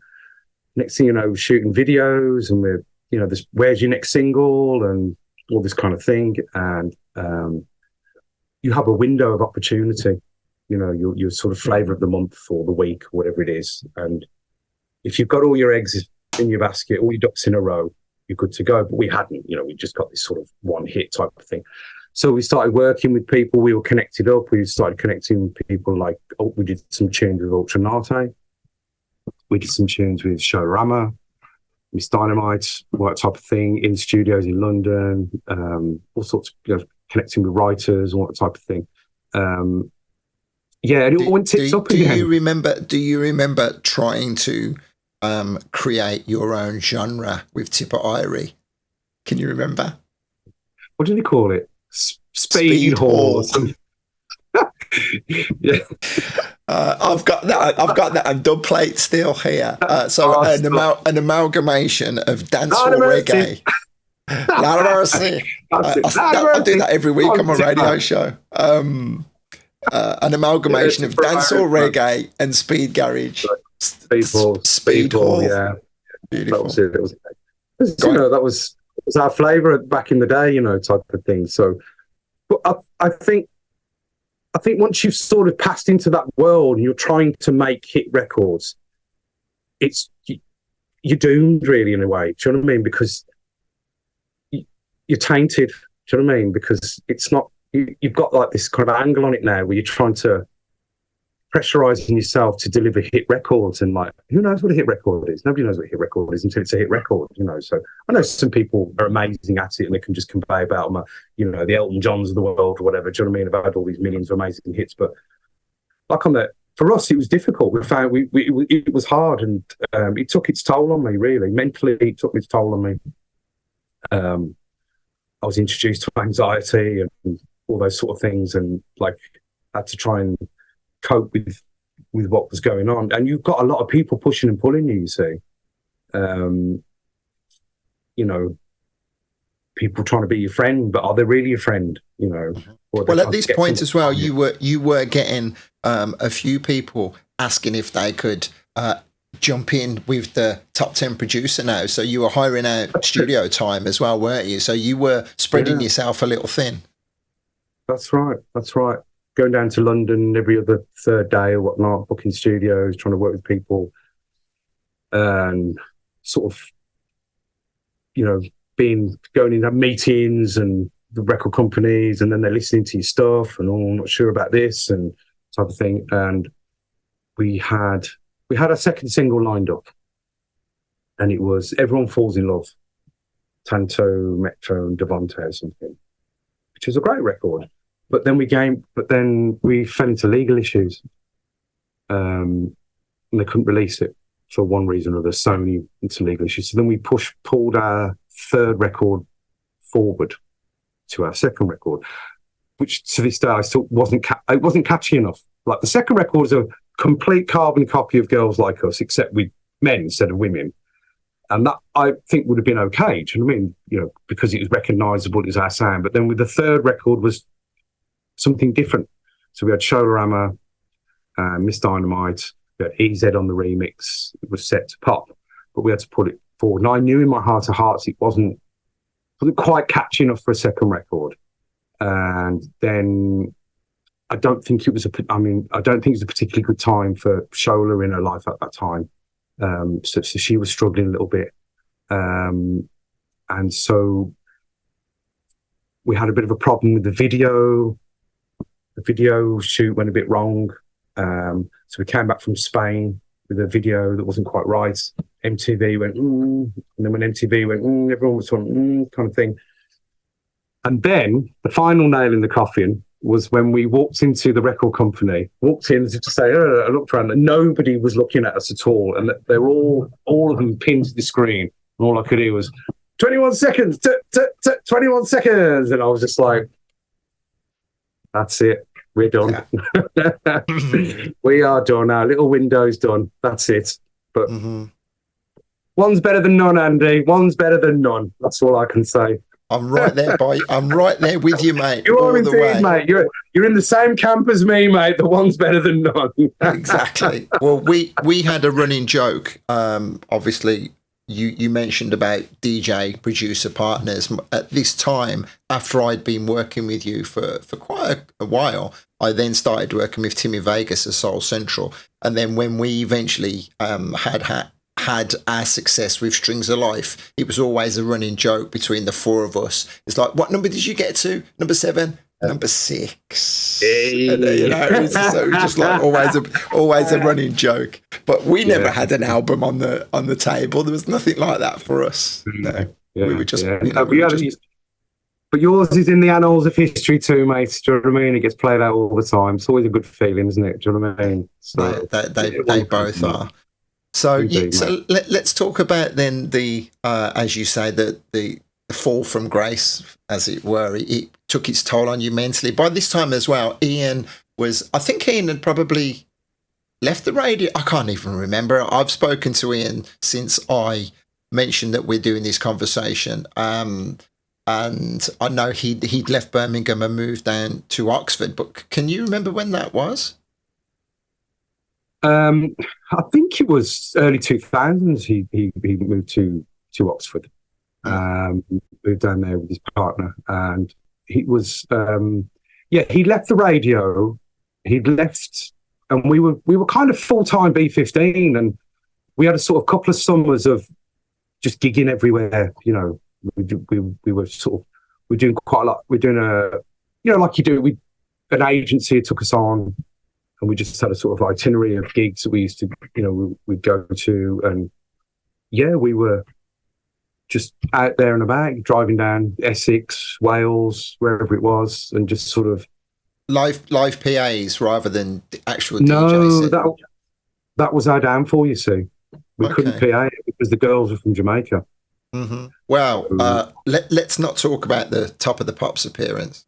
next thing you know, we're shooting videos and we're, you know, this, where's your next single and all this kind of thing. And you have a window of opportunity, you know, your sort of flavour of the month or the week, or whatever it is. And if you've got all your eggs in your basket, all your ducks in a row, you're good to go. But we hadn't, you know, we just got this sort of one hit type of thing. So we started working with people. We were connected up. We started connecting with people like, we did some tunes with Ultranate. We did some tunes with Showrama, Miss Dynamite, that type of thing, in studios in London, all sorts of, you know, connecting with writers, all that type of thing. Yeah, and it all went tits up again. Do you remember trying to create your own genre with Tipper Irie? Can you remember? What did he call it? Speed Hall. Yeah. I've got that and dub plate still here. So an amalgamation of dancehall reggae. Lord mercy. I do that every week on my radio show. An amalgamation of dancehall reggae and speed garage. Speed Hall. Yeah, beautiful. That was it. You know, that was our flavour back in the day, you know, type of thing. So, but I think once you've sort of passed into that world and you're trying to make hit records, you're doomed, really, in a way. Do you know what I mean? Because you're tainted. Do you know what I mean? Because it's not. You've got like this kind of angle on it now where you're trying to pressurising yourself to deliver hit records, and like, who knows what a hit record is? Nobody knows what a hit record is until it's a hit record, you know. So I know some people are amazing at it and they can just convey about them, you know, the Elton Johns of the world or whatever. Do you know what I mean? I've had all these millions of amazing hits, but like for us, it was difficult. We found it was hard, and it took its toll on me, really. Mentally, it took its toll on me. I was introduced to anxiety and all those sort of things, and like had to try and cope with what was going on. And you've got a lot of people pushing and pulling you see. You know, people trying to be your friend, but are they really your friend, you know? Well, at this point as well, you were getting a few people asking if they could jump in with the top 10 producer now. So you were hiring out studio time as well, weren't you? So you were spreading yourself a little thin. That's right. Going down to London every other third day or whatnot, booking studios, trying to work with people, and sort of, you know, going into meetings and the record companies, and then they're listening to your stuff and, I'm not sure about this and type of thing. And we had a second single lined up, and it was Everyone Falls in Love, Tanto, Metro and Devonte or something, which was a great record. But then we fell into legal issues, and they couldn't release it for one reason or another. Sony into legal issues. So then we pulled our third record forward to our second record, which to this day I still wasn't catchy enough. Like, the second record is a complete carbon copy of Girls Like Us, except with men instead of women. And that, I think, would have been okay. Do you know what I mean? You know, because it was recognisable as our sound. But then with the third record was something different. So we had Showrama, Miss Dynamite, we had EZ on the remix. It was set to pop, but we had to put it forward. And I knew in my heart of hearts it wasn't quite catchy enough for a second record. And then I don't think it was I don't think it was a particularly good time for Shola in her life at that time. So she was struggling a little bit. And so we had a bit of a problem with the video. The video shoot went a bit wrong. So we came back from Spain with a video that wasn't quite right. MTV went, and then when MTV went, everyone was sort kind of thing. And then the final nail in the coffin was when we walked into the record company, walked in to say, I looked around, and nobody was looking at us at all. And they were all of them pinned to the screen. And all I could hear was, 21 seconds, 21 seconds. And I was just like, that's it. We're done. Yeah. We are done. Our little window's done. That's it. But one's better than none, Andy. One's better than none. That's all I can say. I'm right there, boy. I'm right there with you, mate. You are indeed, mate. You're in the same camp as me, mate. The one's better than none. Exactly. Well, we had a running joke. Obviously, you mentioned about DJ producer partners. At this time, after I'd been working with you for quite a while, I then started working with Timmy Vegas at Soul Central, and then when we eventually had our success with Strings of Life, it was always a running joke between the four of us. It's like, what number did you get to? Number 7, number 6. Hey. And, it's just like always a running joke. But we never had an album on the table. There was nothing like that for us. No, we were just. But yours is in the annals of history too, mate. Do you know what I mean? It gets played out all the time. It's always a good feeling, isn't it? Do you know what I mean? So they both are. So, let's talk about then the, as you say, the fall from grace, as it were. It took its toll on you mentally. By this time as well, I think Ian had probably left the radio. I can't even remember. I've spoken to Ian since I mentioned that we're doing this conversation. And I know he'd left Birmingham and moved down to Oxford. But can you remember when that was? I think it was early 2000s. He moved to Oxford, moved down there with his partner, and he was he left the radio. He'd left, and we were kind of full-time B15, and we had a sort of couple of summers of just gigging everywhere. You know, we were we're doing quite a lot. We're doing like you do. An agency took us on. And we just had a sort of itinerary of gigs that we used to, we'd go to. And we were just out there and about, driving down Essex, Wales, wherever it was, and just sort of. Live PAs rather than the actual DJs? No, that was our downfall, you see. We couldn't PA it because the girls were from Jamaica. Mm-hmm. Well, let's not talk about the Top of the Pops appearance.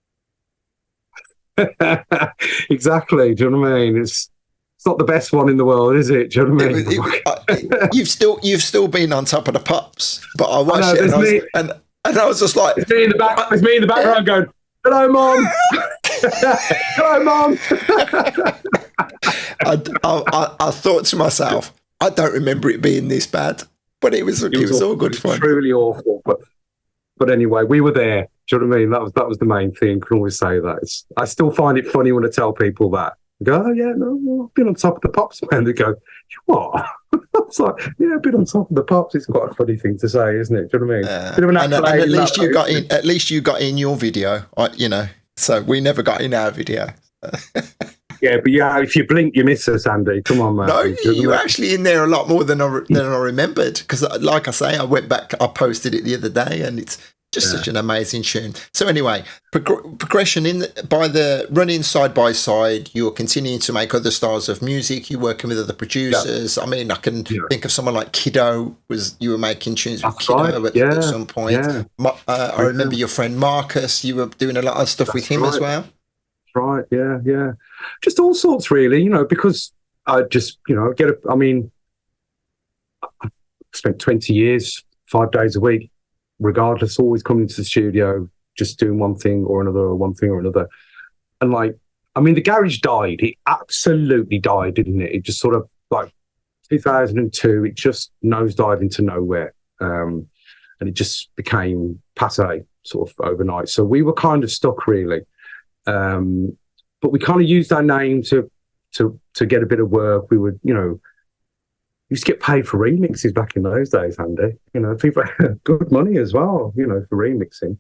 Exactly. Do you know what I mean? It's not the best one in the world, is it? Do you know what I mean? You've still been on Top of the Pops, but I watched it and I was just like, it's me in the background going, "Hello, Mom." Hello, Mom. I thought to myself, I don't remember it being this bad, but it was all good fun. Truly awful, but anyway, we were there. Do you know what I mean? That was the main thing. I can always say that. I still find it funny when I tell people that. I go, "Oh yeah, no, I've been on Top of the Pops, man." They go, "What?" I was like, "Yeah, I've been on Top of the Pops." It's quite a funny thing to say, isn't it? Do you know what I mean? Bit of an and at least you got in your video, So we never got in our video. Yeah, but if you blink, you miss us, Andy. Come on, man. No, you were actually in there a lot more than I remembered. Because, like I say, I went back, I posted it the other day, and it's just such an amazing tune. So anyway, progression by the running side by side. You're continuing to make other styles of music. You're working with other producers. Yeah. I mean, I can think of someone like Kiddo. You were making tunes with Kiddo at some point. Yeah. I remember your friend Marcus. You were doing a lot of stuff with him as well. Right. Yeah. Just all sorts, really. Because I just, I spent 20 years, 5 days a week, regardless, always coming to the studio, just doing one thing or another. And the garage died. It absolutely died, didn't it? It just sort of 2002, it just nosedived into nowhere. And it just became passé sort of overnight. So we were kind of stuck, really. but we kind of used our name to get a bit of work. We would, used to get paid for remixes back in those days, Andy. People had good money as well, for remixing.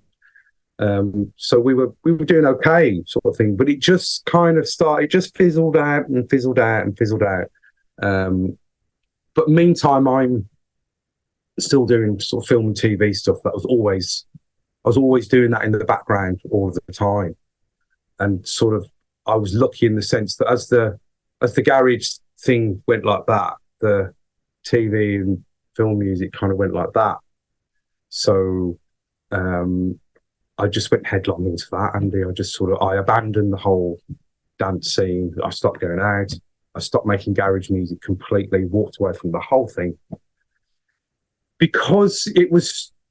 So we were doing okay, sort of thing. But it just kind of started, it just fizzled out and fizzled out and fizzled out. But meantime, I'm still doing sort of film and TV stuff. I was always doing that in the background all of the time. And sort of, I was lucky in the sense that as the garage thing went like that, the TV and film music kind of went like that. So I just went headlong into that, Andy. I abandoned the whole dance scene. I stopped going out. I stopped making garage music completely, walked away from the whole thing. Because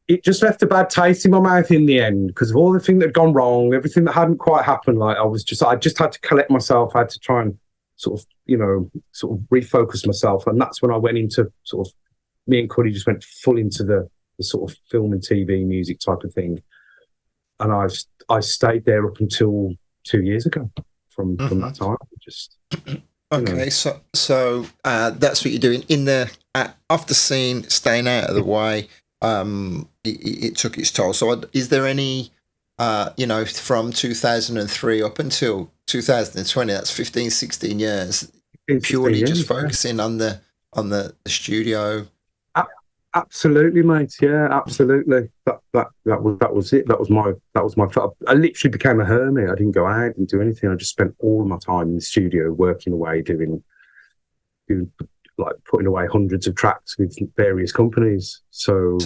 it just left a bad taste in my mouth in the end, because of all the things that had gone wrong, everything that hadn't quite happened. Like I just had to collect myself. I had to try and sort of refocus myself. And that's when I went into sort of, me and Cuddy just went full into the sort of film and TV music type of thing. And I stayed there up until 2 years ago from that time. Okay, so that's what you're doing in the off the scene, staying out of the way. It took its toll. So is there any, from 2003 up until 2020, that's 15, 16 years, purely just focusing on the studio? Absolutely, mate. Yeah, absolutely. That was it. That was my. I literally became a hermit. I didn't go out and do anything. I just spent all my time in the studio working away, doing like putting away hundreds of tracks with various companies. So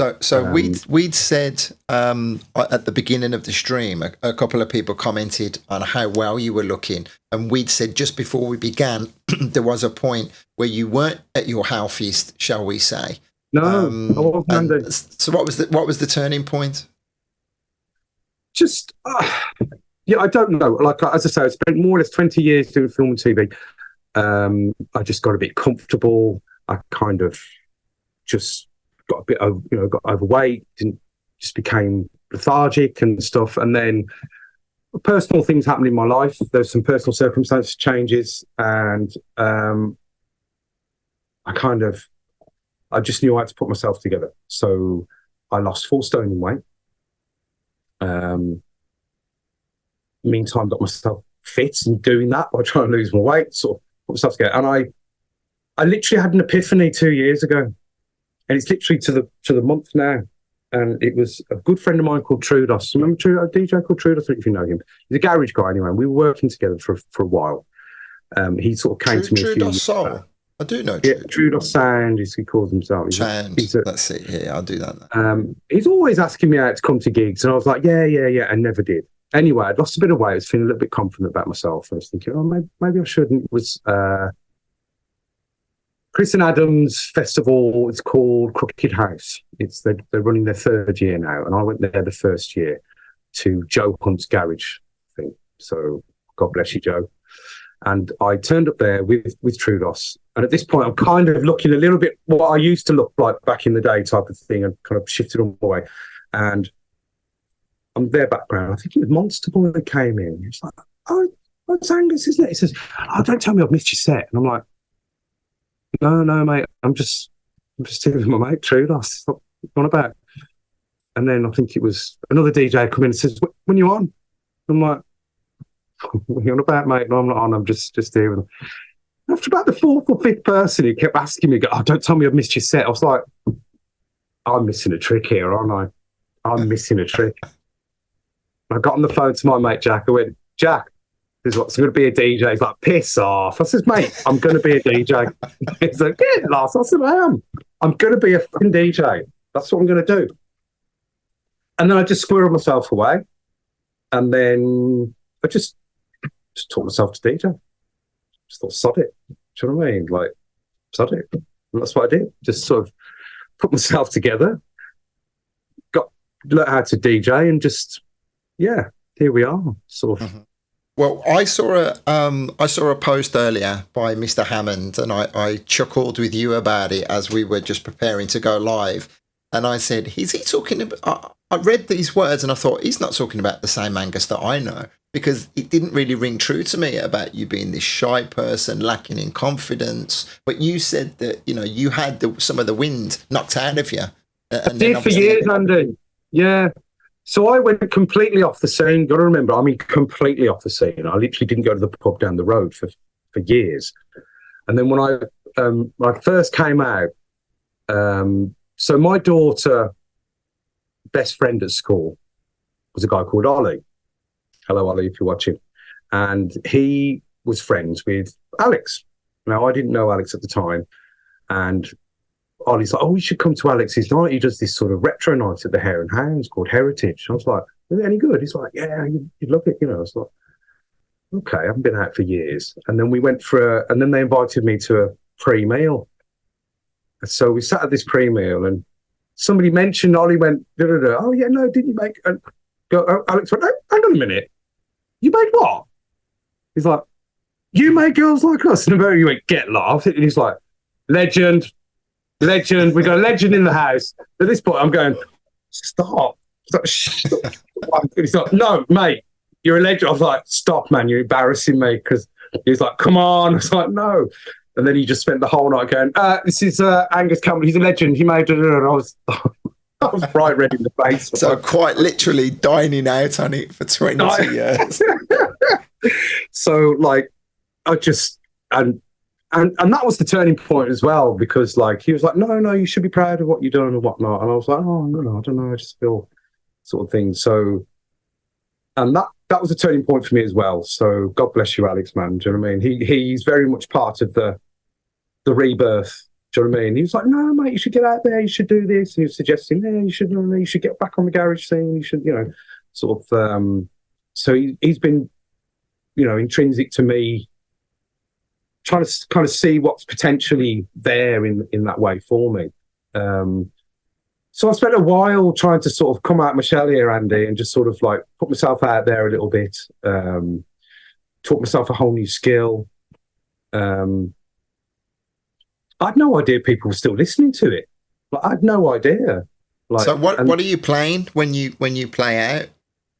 we'd said at the beginning of the stream, a couple of people commented on how well you were looking, and we'd said just before we began, there was a point where you weren't at your healthiest, shall we say? No, I wasn't. So what was the turning point? Just I don't know. Like as I say, I spent more or less 20 years doing film and TV. I just got a bit comfortable. I kind of just got a bit of, got overweight, just became lethargic and stuff. And then personal things happened in my life. There's some personal circumstances changes, and I just knew I had to put myself together. So I lost 4 stone in weight. Meantime, got myself fit in doing that by trying to lose my weight, sort of put myself together. And I literally had an epiphany 2 years ago, and it's literally to the month now. And it was a good friend of mine called Trudos. Remember a DJ called Trudos? I don't know if you know him. He's a garage guy anyway. We were working together for a while. He sort of came to me. Trudos Soul. I do know. Yeah, Trudos Sound, he calls himself. Sound. That's it. Yeah, I'll do that. He's always asking me out to come to gigs, and I was like, yeah, and never did. Anyway, I'd lost a bit of weight. I was feeling a little bit confident about myself. I was thinking, maybe I shouldn't. It was Chris and Adams Festival. It's called Crooked House. They're running their 3rd year now, and I went there the first year to Joe Hunt's garage thing. So God bless you, Joe. And I turned up there with Trudos. And at this point, I'm kind of looking a little bit what I used to look like back in the day type of thing, and kind of shifted on my way. And I'm their background. I think it was Monster Boy that came in. It's like, oh, it's Angus, isn't it? He says, oh, don't tell me I've missed your set. And I'm like, no, mate. I'm just here with my mate Trudos. What on about? And then I think it was another DJ come in and says, when you on? I'm like, what are you on about, mate? No, I'm not on. I'm just here with them. After about the 4th or 5th person, he kept asking me, oh, don't tell me I've missed your set. I was like, I'm missing a trick here, aren't I? I'm missing a trick. I got on the phone to my mate Jack. I went, Jack, there's going to be a DJ. He's like, piss off. I says, mate, I'm going to be a DJ. He's like, yeah, Lars. I said, I am. I'm going to be a fucking DJ. That's what I'm going to do. And then I just squirreled myself away. And then I just taught myself to DJ. Just thought, sod it. Do you know what I mean? Like, sod it. And that's what I did. Just sort of put myself together, learned how to DJ, and just, yeah, here we are, sort of. Mm-hmm. Well, I saw a post earlier by Mr. Hammond, and I chuckled with you about it as we were just preparing to go live. And I said, is he talking about, I read these words and I thought, he's not talking about the same Angus that I know, because it didn't really ring true to me about you being this shy person, lacking in confidence. But you said that, you know, you had some of the wind knocked out of you. I did for years, Andy. Yeah. So I went completely off the scene. Got to remember, I mean, completely off the scene. I literally didn't go to the pub down the road for years. And then when I first came out, so my daughter, best friend at school, was a guy called Ollie. Hello, Ollie, if you're watching. And he was friends with Alex. Now, I didn't know Alex at the time. And Ollie's like, oh, you should come to Alex's night. He does this sort of retro night at the Hare and Hounds called Heritage. I was like, is it any good? He's like, yeah, you'd love it. You know, I was like, okay, I haven't been out for years. And then we went and then they invited me to a pre-meal. So we sat at this pre-meal and somebody mentioned, Ollie went, da-da-da. Oh, yeah, no, didn't you make... Alex went, hang on a minute. You made what? He's like, you made Girls Like Us. And he went, get laughed. And he's like, legend. We got a legend in the house. At this point, I'm going, stop. He's like, no, mate, you're a legend. I was like, stop, man, you're embarrassing me. Because he's like, come on. I was like, no. And then he just spent the whole night going, this is Angus Campbell. He's a legend. He made it. And I was bright red in the face. So quite literally dining out on it for 20 years. So, like, I just... And that was the turning point as well, because, like, he was like, no, you should be proud of what you've done and whatnot. And I was like, oh, no, I don't know. I just feel sort of thing. So, and that was a turning point for me as well. So God bless you, Alex, man. Do you know what I mean? He's very much part of the rebirth. Do you know what I mean? He was like, no, mate, you should get out there. You should do this. And he was suggesting, yeah, you should get back on the garage scene. You should, you know, sort of. So he's been, you know, intrinsic to me, trying to kind of see what's potentially there in that way for me. So I spent a while trying to sort of come out my shell here, Andy, and just sort of like put myself out there a little bit, taught myself a whole new skill. I had no idea people were still listening to it. Like, I had no idea. Like, so what are you playing when you play out?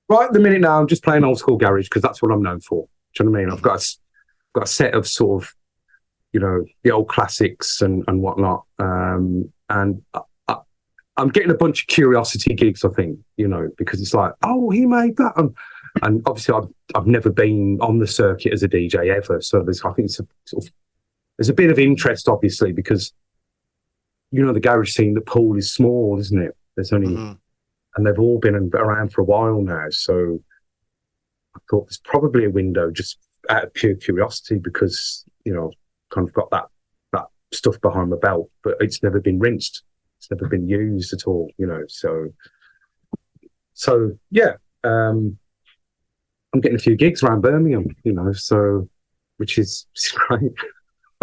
Right at the minute now, I'm just playing old school garage because that's what I'm known for. Do you know what I mean? I've got a set of sort of, you know, the old classics and whatnot. And I'm getting a bunch of curiosity gigs, I think, you know, because it's like, oh, he made that. And obviously I've never been on the circuit as a DJ ever. So I think there's a bit of interest, obviously, because, you know, the garage scene, the pool is small, isn't it? There's only, and they've all been around for a while now. So I thought there's probably a window just out of pure curiosity because, you know, kind of got that stuff behind my belt, but it's never been rinsed. It's never been used at all, you know. So yeah, I'm getting a few gigs around Birmingham, you know, so which is great.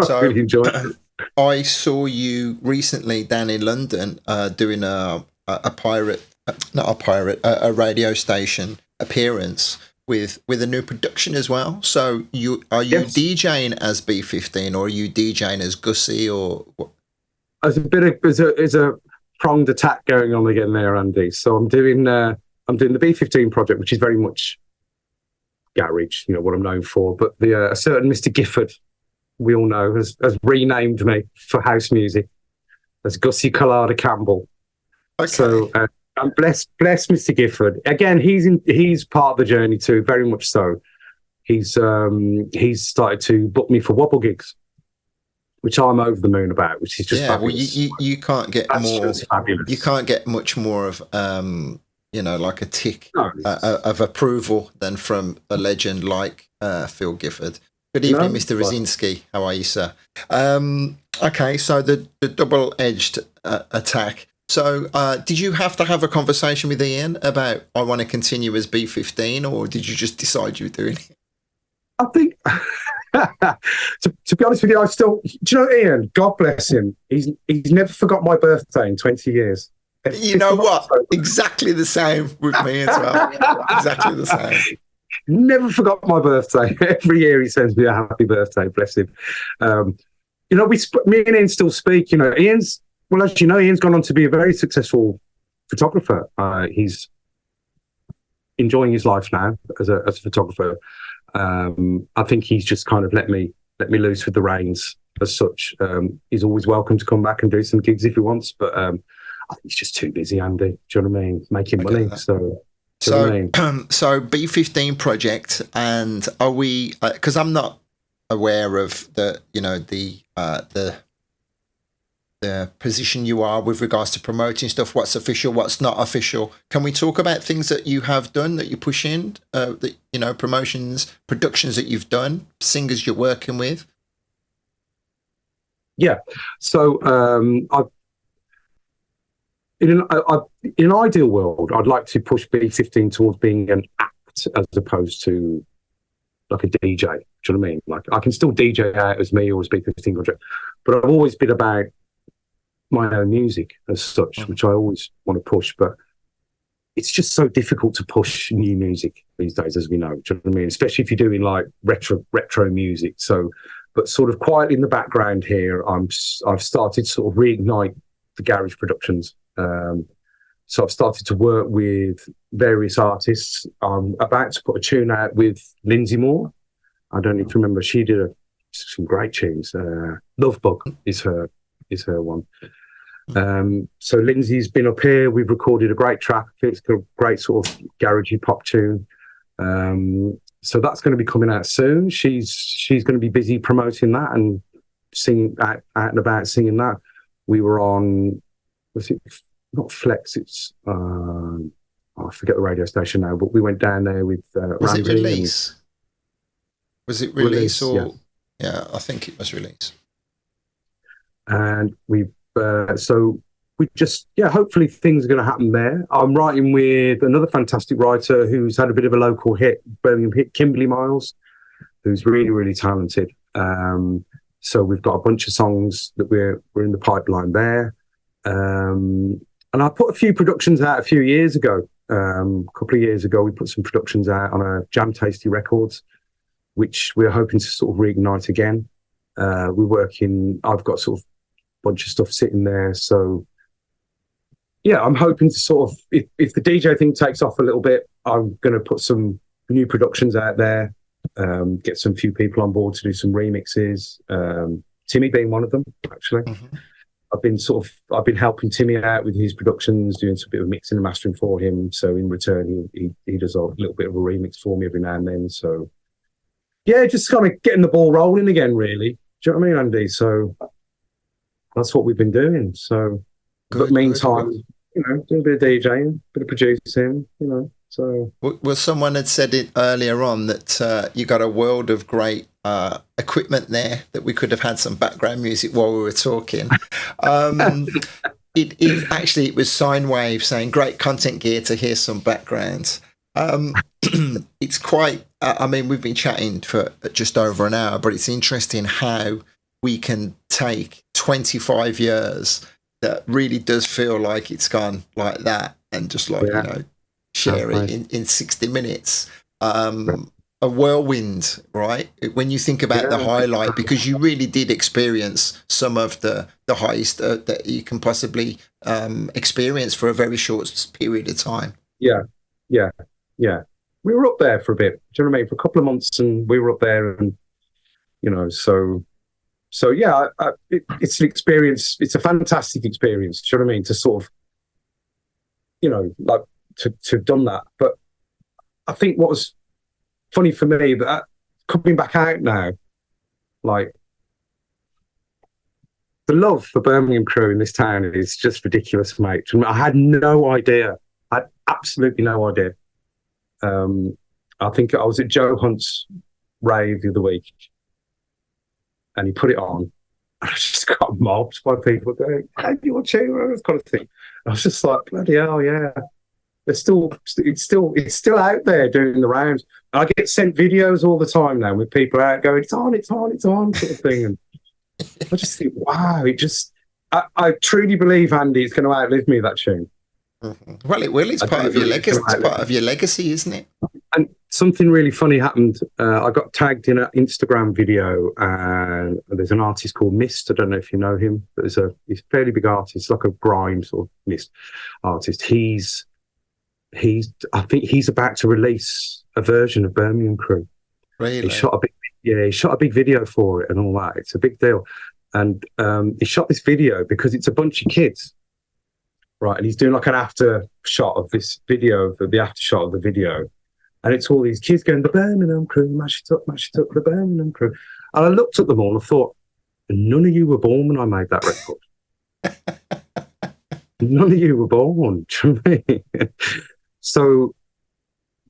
So I really enjoyed it. I saw you recently down in London doing a radio station appearance with a new production as well. So are you Yes. DJing as B15 or are you DJing as Gussie or what? There's a pronged attack going on again there, Andy. So I'm doing the B15 project, which is very much garage, you know, what I'm known for. But a certain Mr. Gifford, we all know, has renamed me for house music as Gussie Colada Campbell. Okay. So and bless Mr. Gifford. Again, he's part of the journey too, very much so. He's started to book me for wobble gigs, which I'm over the moon about, which is just fabulous. Well, you can't get That's more. just fabulous. You can't get much more of you know, like a tick No, of approval than from a legend like Phil Gifford. Good evening, No, Mr. but- Rosinski. How are you, sir? Okay, so the double-edged attack. So did you have to have a conversation with Ian about I want to continue as B15, or did you just decide you were doing it? I think, to be honest with you, do you know Ian? God bless him. He's never forgot my birthday in 20 years. You know what? Exactly the same with me as well. Exactly the same. Never forgot my birthday. Every year he sends me a happy birthday. Bless him. You know, me and Ian still speak. You know, as you know, Ian's gone on to be a very successful photographer. He's enjoying his life now as a photographer. I think he's just kind of let me loose with the reins as such. He's always welcome to come back and do some gigs if he wants, but I think he's just too busy, Andy. Do you know what I mean? Making money. So B15 Project, and are we? Because I'm not aware of the position you are with regards to promoting stuff. What's official? What's not official? Can we talk about things that you have done that you push in? Promotions, productions that you've done, singers you're working with. Yeah. So in an ideal world, I'd like to push B15 towards being an act as opposed to like a DJ. Do you know what I mean? Like, I can still DJ out as me or as B15 Project, but I've always been about my own music as such, which I always want to push. But it's just so difficult to push new music these days, as we know. Do you know what I mean? Especially if you're doing like retro music. So, but sort of quietly in the background here, I've started to sort of reignite the garage productions. So I've started to work with various artists. I'm about to put a tune out with Lindsay Moore. I don't know if you remember, she did some great tunes. Love Bug is her one. So Lindsay's been up here. We've recorded a great track. It's got a great sort of garagey pop tune. So that's going to be coming out soon. She's going to be busy promoting that and singing out and about singing that. We were on, was it not Flex? It's I forget the radio station now. But we went down there with. Was it Release? Was it Release or? Yeah, I think it was Release. And we've so we just hopefully things are going to happen there. I'm writing with another fantastic writer who's had a bit of a local hit, Birmingham hit, Kimberly Miles, who's really, really talented. So we've got a bunch of songs that we're in the pipeline there. And I put a few productions out a few years ago. A couple of years ago, we put some productions out on a Jam Tasty Records, which we're hoping to sort of reignite again. I've got sort of a bunch of stuff sitting there. So, yeah, I'm hoping to sort of, if the DJ thing takes off a little bit, I'm going to put some new productions out there, get some few people on board to do some remixes. Timmy being one of them, actually. Mm-hmm. I've been helping Timmy out with his productions, doing some bit of mixing and mastering for him. So in return, he does a little bit of a remix for me every now and then. So yeah, just kind of getting the ball rolling again, really. Do you know what I mean, Andy? So that's what we've been doing. So, but meantime, doing a bit of DJing, a bit of producing, So, well, someone had said it earlier on that you got a world of great equipment there that we could have had some background music while we were talking. It was Sine Wave saying great content gear to hear some backgrounds. It's quite. We've been chatting for just over an hour, but it's interesting how we can take 25 years that really does feel like it's gone like that, and just share it in 60 minutes. A whirlwind, right? When you think about the highlight, because you really did experience some of the highest that you can possibly experience for a very short period of time. Yeah. We were up there for a bit. Do you know what I mean? For a couple of months, and we were up there, and so yeah, it's an experience. It's a fantastic experience. Do you know what I mean? To sort of, to have done that. But I think what was funny for me, that coming back out now, like, the love for Birminam Kru in this town is just ridiculous, mate. I had no idea. I had absolutely no idea. I think I was at Joe Hunt's rave the other week, and he put it on. I just got mobbed by people going, "Hey, you watch it?" That kind of thing. I was just like, bloody hell, yeah. It's still out there doing the rounds. I get sent videos all the time now with people out going, it's on, sort of thing. And I just think, wow, I truly believe, Andy, it's going to outlive me, that tune. Mm-hmm. Well, it will. It's part of your legacy. It's part of your legacy, isn't it? something really funny happened. I got tagged in an Instagram video, and there's an artist called Mist. I don't know if you know him, but he's a fairly big artist, like a grime sort of Mist artist. I think he's about to release a version of Birminam Kru. Really? He shot a big video for it and all that. It's a big deal. And he shot this video because it's a bunch of kids, right? And he's doing like an after shot of this video, the after shot of the video. And it's all these kids going, the Birminam Kru, mash it up, the Birminam Kru. And I looked at them all and thought, none of you were born when I made that record. None of you were born. Do you know what I mean? So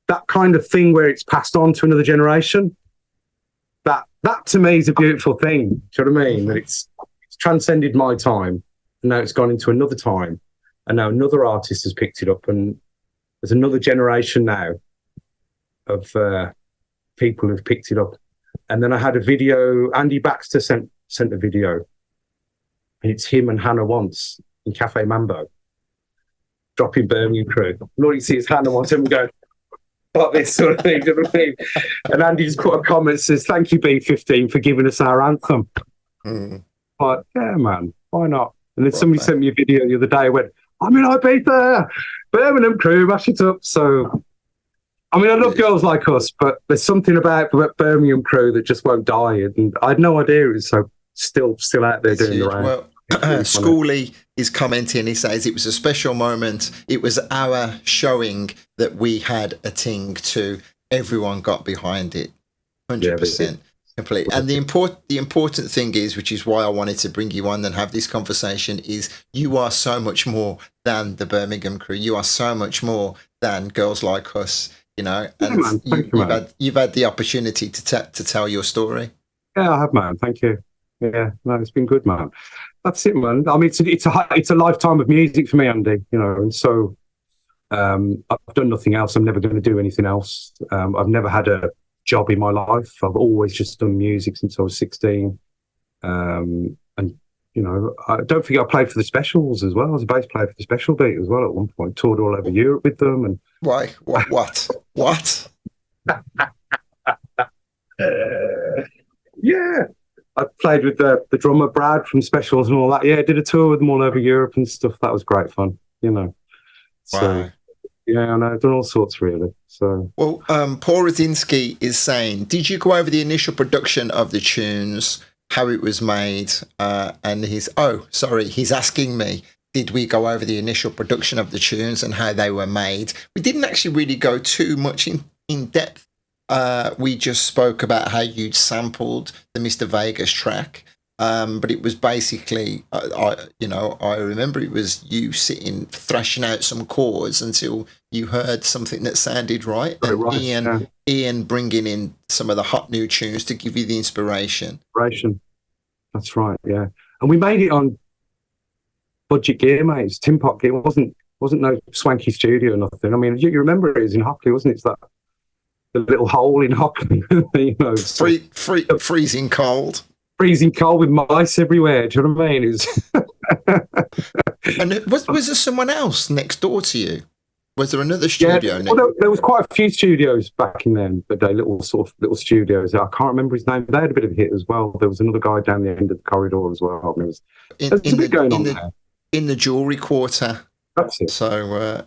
that kind of thing where it's passed on to another generation, that to me is a beautiful thing. Do you know what I mean? That it's transcended my time, and now it's gone into another time, and now another artist has picked it up, and there's another generation now of people who've picked it up. And then I had a video, Andy Baxter sent a video, and it's him and Hannah Wants in Cafe Mambo, dropping Birminam Kru. And all you see is Hannah Wants him going, like this sort of thing, do you know what I mean? And Andy just put a comment, says, thank you, B15, for giving us our anthem. But yeah, man, why not? And then somebody sent me a video the other day, I went, I mean, I beat there, Birminam Kru, mash it up. So, I mean, I love girls like us, but there's something about Birminam Kru that just won't die. And I had no idea it was so still out there doing the round. Well, Schoolie is commenting. He says it was a special moment. It was our showing that we had a ting to. Everyone got behind it, 100%, completely. And the important thing is, which is why I wanted to bring you on and have this conversation, is you are so much more than the Birmingham Kru. You are so much more than girls like us. You know, and you've had the opportunity to tell your story. Yeah, I have, man. Thank you. Yeah, no, it's been good, man. That's it, man. I mean, it's a lifetime of music for me, Andy. You know, and so I've done nothing else. I'm never going to do anything else. I've never had a job in my life. I've always just done music since I was 16. And you know, I don't think I played for the Specials as well. I was a bass player for the Special Beat as well at one point. Toured all over Europe with them. And why? What? Yeah. I played with the drummer Brad from Specials and all that. Yeah, I did a tour with them all over Europe and stuff. That was great fun, you know. So, yeah, and I've done all sorts, really. So, well, Paul Rodinsky is saying, did you go over the initial production of the tunes, how it was made? And he's asking me, did we go over the initial production of the tunes and how they were made? We didn't actually really go too much in depth. We just spoke about how you'd sampled the Mr. Vegas track, but it was basically, I remember it was you sitting, thrashing out some chords until you heard something that sounded right, and Ian bringing in some of the hot new tunes to give you the inspiration. That's right, yeah. And we made it on budget gear, mate. It's tin pot gear. It wasn't no swanky studio or nothing. I mean, you remember it was in Hockley, wasn't it? It's that the little hole in Hockley, you know. Freezing cold. Freezing cold with mice everywhere. Do you know what I mean? It was And was there someone else next door to you? Was there another studio? Yeah, well, there was quite a few studios back in then, but they little studios. I can't remember his name. They had a bit of a hit as well. There was another guy down the end of the corridor as well. I mean, there was a bit going on there. In the jewellery quarter. That's it. So,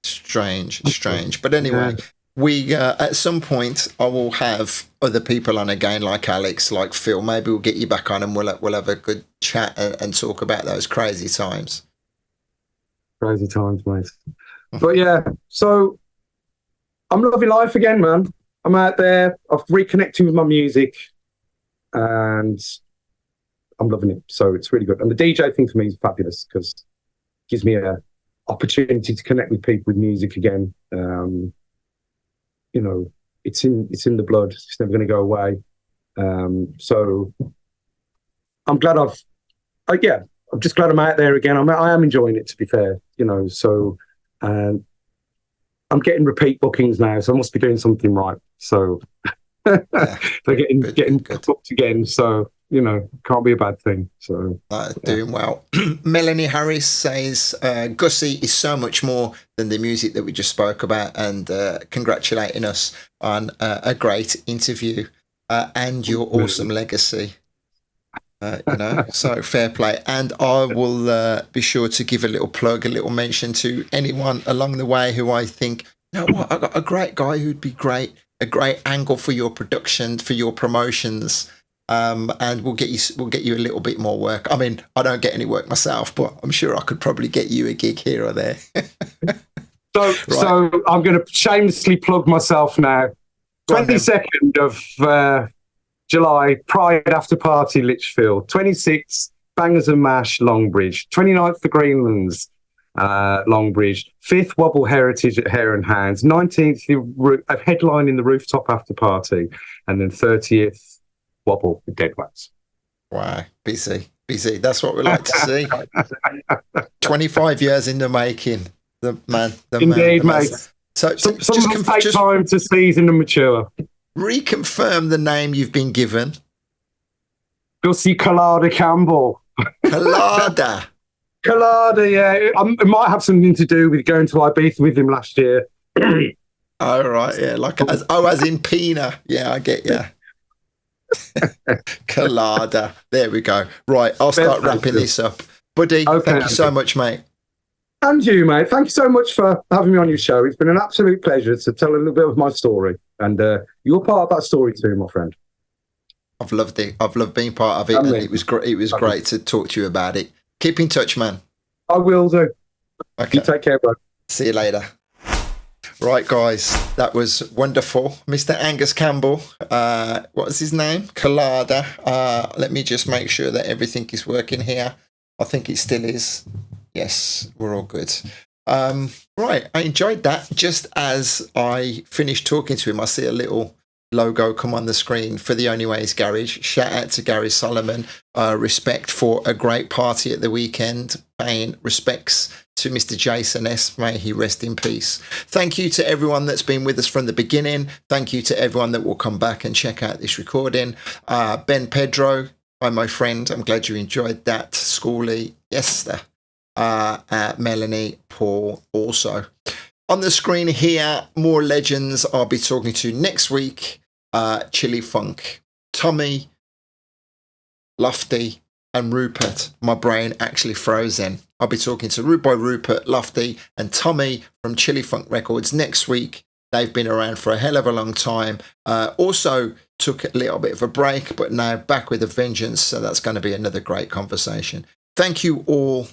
strange. But anyway, we at some point I will have other people on again, like Alex, like Phil. Maybe we'll get you back on and we'll have a good chat and talk about those crazy times. Crazy times, mate. But yeah, so I'm loving life again, man. I'm out there. I've reconnected with my music and I'm loving it. So it's really good. And the DJ thing for me is fabulous because it gives me a opportunity to connect with people with music again. You know, it's in the blood. It's never going to go away. So I'm glad I'm just glad I'm out there again. I am enjoying it, to be fair, you know, so I'm getting repeat bookings now, so I must be doing something right. So they're getting booked again. So can't be a bad thing. So doing well. Melanie Harris says Gussie is so much more than the music that we just spoke about, and congratulating us on a great interview and your awesome legacy. So fair play. And I will be sure to give a little plug, a little mention to anyone along the way who I think, you know what, I got a great guy who'd be great, a great angle for your production, for your promotions. And we'll get you a little bit more work. I mean, I don't get any work myself, but I'm sure I could probably get you a gig here or there. So I'm going to shamelessly plug myself now. 22nd of July, Pride After Party, Lichfield. 26th, Bangers and Mash, Longbridge. 29th, the Greenlands, Longbridge. 5th, Wobble Heritage at Hare and Hounds. 19th, a headline in the Rooftop After Party. And then 30th, Wobble with Dead Wax. Wow, busy. That's what we like to see. 25 years in the making. The man. Indeed, mate. So some take time to season and mature. Reconfirm the name you've been given. Gussie Collada Campbell. Collada. Collada, yeah. It might have something to do with going to Ibiza with him last year. Oh, right, yeah. As in Pina. Yeah, I get you. Collada. There we go. Right, I'll start wrapping this up. Buddy, thank you so much, mate. And you, mate. Thank you so much for having me on your show. It's been an absolute pleasure to tell a little bit of my story. And you're part of that story too, my friend. I've loved it. I've loved being part of it. And it was great. It was great to talk to you about it. Keep in touch, man. I will do. Okay. You take care, bro. See you later. Right, guys, that was wonderful. Mr. Angus Campbell, what was his name? Collada. Let me just make sure that everything is working here. I think it still is. Yes, we're all good. Right, I enjoyed that. Just as I finished talking to him, I see a little logo come on the screen for The Only Way is Garage. Shout out to Gary Solomon. Respect for a great party at the weekend. Paying respects to Mr. Jason S. May he rest in peace. Thank you to everyone that's been with us from the beginning. Thank you to everyone that will come back and check out this recording. Ben Pedro, hi my friend. I'm glad you enjoyed that. Schoolie, yes, Melanie, Paul also. On the screen here, more legends I'll be talking to next week. Chili Funk, Tommy, Lofty, and Rupert. My brain actually froze then. I'll be talking to Rupert, Lofty, and Tommy from Chili Funk Records next week. They've been around for a hell of a long time. Also took a little bit of a break, but now back with a vengeance. So that's going to be another great conversation. Thank you all,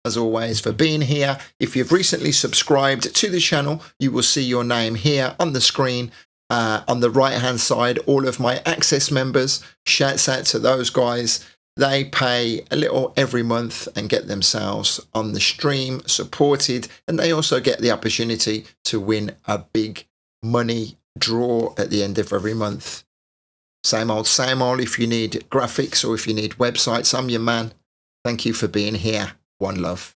as always, for being here. If you've recently subscribed to the channel, you will see your name here on the screen. On the right hand side, all of my Access members, shouts out to those guys. They pay a little every month and get themselves on the stream supported, and they also get the opportunity to win a big money draw at the end of every month. Same old, same old. If you need graphics or if you need websites, I'm your man. Thank you for being here. One love.